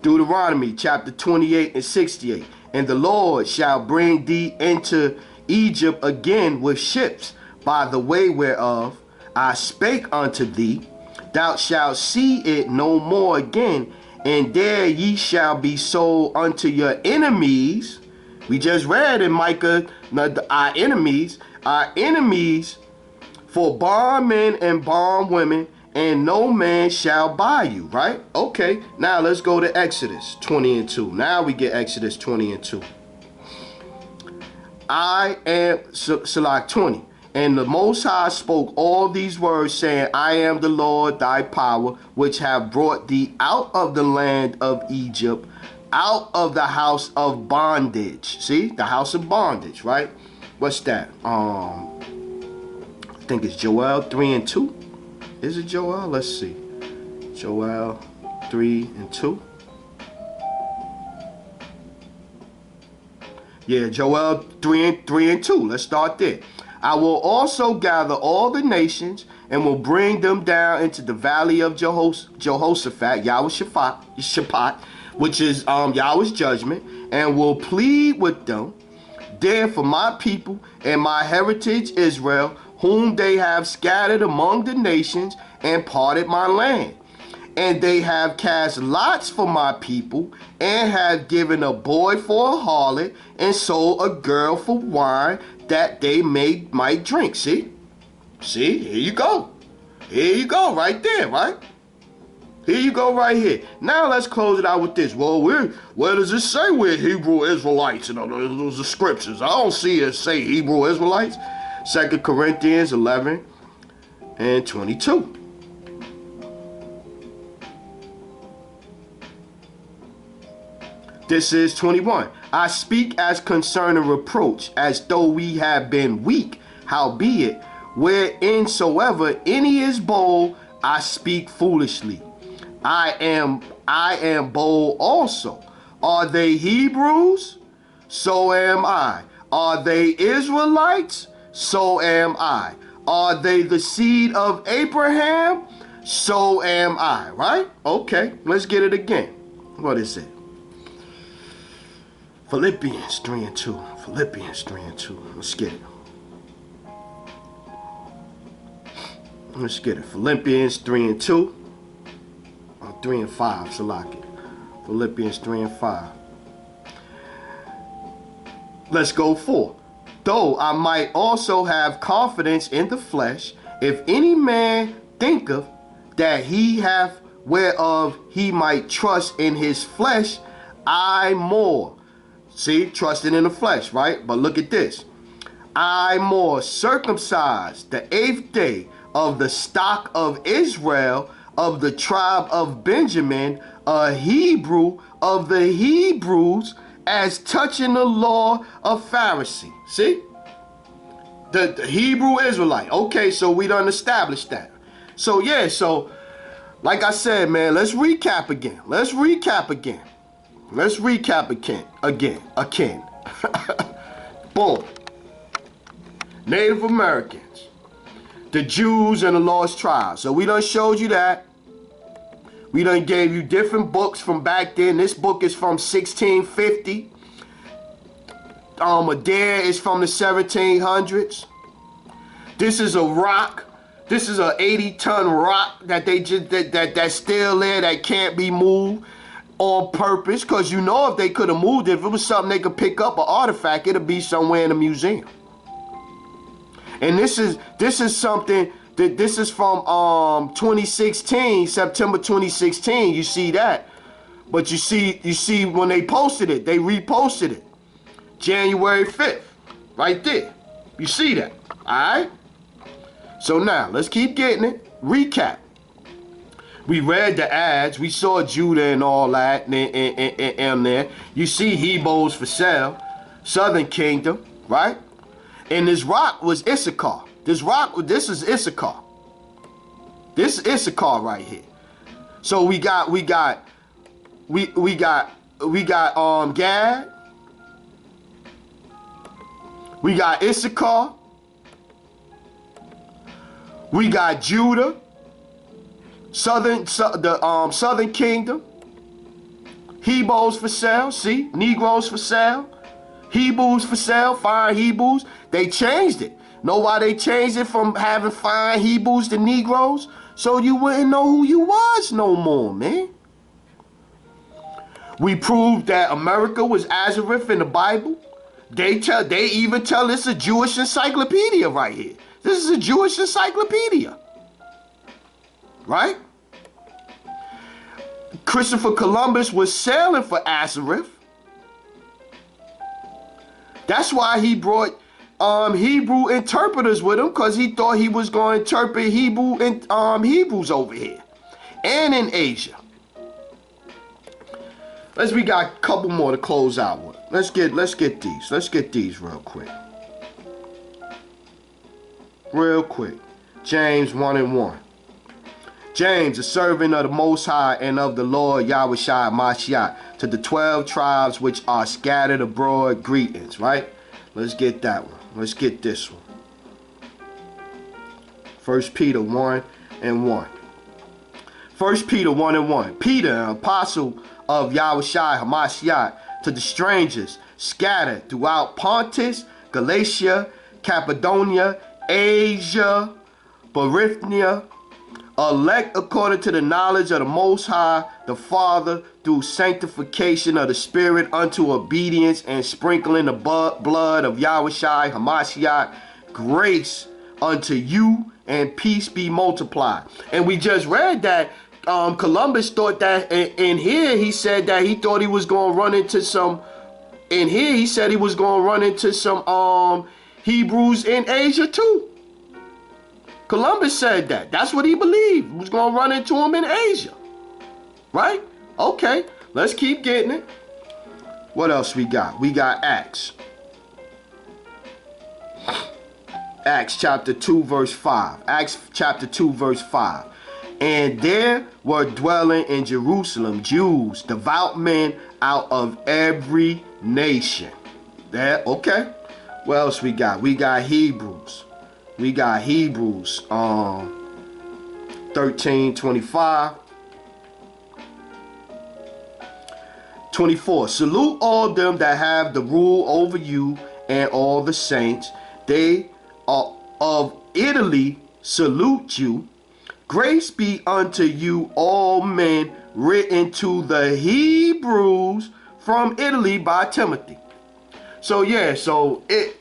Deuteronomy chapter 28 and 68. And the Lord shall bring thee into Egypt again with ships, by the way whereof I spake unto thee. Thou shalt see it no more again, and there ye shall be sold unto your enemies. We just read in Micah, our enemies for bondmen and bondwomen, and no man shall buy you, right? Okay, now let's go to Exodus 20 and 2. Now we get Exodus 20 and 2. I am, Salak 20. And the Most High spoke all these words, saying, I am the Lord thy power, which have brought thee out of the land of Egypt, out of the house of bondage. See, the house of bondage, right? What's that? I think it's Joel 3 and 2. Is it Joel? Let's see. Joel 3 and 2. Yeah, Joel 3 and 2. Let's start there. I will also gather all the nations and will bring them down into the valley of Jehoshaphat, Yahweh Shaphat, which is Yahweh's judgment, and will plead with them there for my people and my heritage Israel, whom they have scattered among the nations and parted my land. And they have cast lots for my people, and have given a boy for a harlot, and sold a girl for wine, that they might drink. See, here you go. Here you go, right there, right? Here you go, right here. Now let's close it out with this. Well, where does it say we're Hebrew Israelites? You know, those are scriptures. I don't see it say Hebrew Israelites. 2 Corinthians 11 and 22. This is 21. I speak as concerning reproach, as though we have been weak. Howbeit, whereinsoever any is bold, I speak foolishly. I am bold also. Are they Hebrews? So am I. Are they Israelites? So am I. Are they the seed of Abraham? So am I. Right? Okay, let's get it again. What is it? Philippians 3 and 2. Philippians 3 and 2. Let's get it. Let's get it. Philippians 3 and 2. 3 and 5. Select it. Philippians 3 and 5. Let's go 4. Though I might also have confidence in the flesh, if any man thinketh that he hath whereof he might trust in his flesh, I more. See, trusting in the flesh, right? But look at this. I more circumcised the 8th day of the stock of Israel, of the tribe of Benjamin, a Hebrew of the Hebrews, as touching the law of Pharisee. See? The Hebrew Israelite. Okay, so we done established that. So yeah, so like I said, man, let's recap again. Let's recap again. Let's recap again. Boom. Native Americans, the Jews and the lost tribes. So we done showed you that. We done gave you different books from back then. This book is from 1650. Adair is from the 1700s. This is a rock. This is a 80-ton rock that they just that's still there, that can't be moved on purpose. Cause you know, if they could have moved it, if it was something they could pick up, an artifact, it'd be somewhere in a museum. And this is something that this is from 2016, September 2016. You see that, but you see when they posted it, they reposted it, January 5th, right there. You see that, all right? So now let's keep getting it. Recap. We read the ads. We saw Judah and all that and there. You see Hebrews for sale, Southern Kingdom, right? And this rock was Issachar. This is Issachar. This is Issachar right here. So we got Gad. We got Issachar. We got Judah. Southern Kingdom. Hebrews for sale. See, Negroes for sale. Hebrews for sale. Fine Hebrews. They changed it. Know why they changed it from having fine Hebrews to Negroes? So you wouldn't know who you was no more, man. We proved that America was Azareth in the Bible. They even tell it's a Jewish encyclopedia right here. This is a Jewish encyclopedia. Right? Christopher Columbus was sailing for Azareth. That's why he brought Hebrew interpreters with him, because he thought he was going to interpret Hebrews over here and in Asia. We got a couple more to close out with. Let's get these. Let's get these real quick. Real quick. James 1:1. James, a servant of the Most High and of the Lord Yahushua Mashiach, to the 12 tribes which are scattered abroad, greetings, right? Let's get that one. Let's get this one. 1 Peter 1:1. 1 Peter 1:1. Peter, an apostle of Yahushua Hamashiach, to the strangers scattered throughout Pontus, Galatia, Cappadocia, Asia, Bithynia, elect according to the knowledge of the Most High, the Father, through sanctification of the Spirit unto obedience and sprinkling the blood of Yahushua Hamashiach, grace unto you and peace be multiplied. And we just read that Columbus thought that in here he said that he thought he was going to run into some. In here he said he was going to run into some Hebrews in Asia too. Columbus said that. That's what he believed. He was going to run into them in Asia. Right? Okay. Let's keep getting it. What else we got? We got Acts. Acts chapter 2 verse 5. Acts chapter 2 verse 5. And there were dwelling in Jerusalem Jews, devout men out of every nation. There, okay. What else we got? We got Hebrews. We got Hebrews 13:25. 24. Salute all them that have the rule over you and all the saints. They are of Italy salute you. Grace be unto you all men, written to the Hebrews from Italy by Timothy. So yeah, so it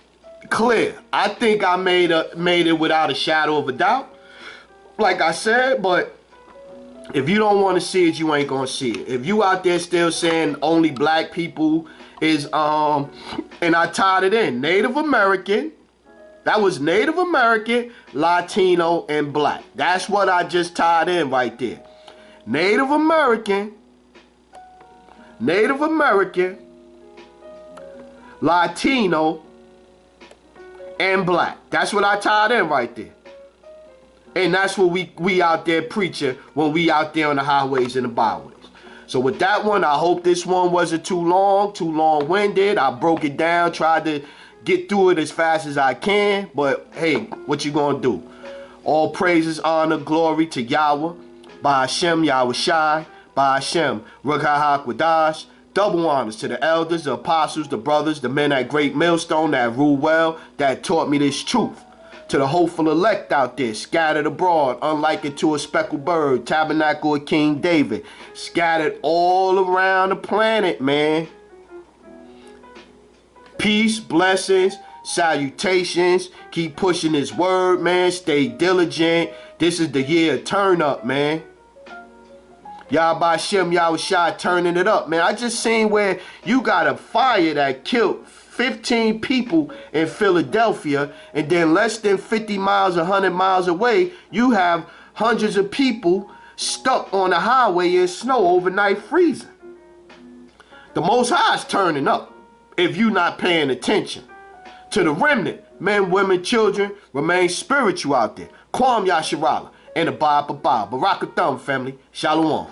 clear. I think I made it without a shadow of a doubt. Like I said, but if you don't want to see it, you ain't gonna see it. If you out there still saying only black people is and I tied it in, Native American. That was Native American, Latino, and black. That's what I just tied in right there. Native American, Latino, and black. That's what I tied in right there. And that's what we out there preaching when we out there on the highways and the byways. So with that one, I hope this one wasn't too long-winded. I broke it down, tried to get through it as fast as I can, but hey, what you gonna do? All praises, honor, glory to Yahweh, by Hashem, Yahweh Shai, by Hashem, Ruach HaKodesh. Double honors to the elders, the apostles, the brothers, the men at Great Millstone that rule well, that taught me this truth. To the hopeful elect out there, scattered abroad, unlike it to a speckled bird, tabernacle of King David, scattered all around the planet, man. Peace, blessings, salutations. Keep pushing this word, man. Stay diligent. This is the year of turn up, man. Yahweh Shem, Yahweh Shai turning it up, man. I just seen where you got a fire that killed 15 people in Philadelphia, and then less than 50 miles, 100 miles away, you have hundreds of people stuck on the highway in snow overnight freezing. The Most High is turning up if you're not paying attention. To the remnant, men, women, children, remain spiritual out there. Kwam Yasharala and Abba Barak Thumb family. Shalom.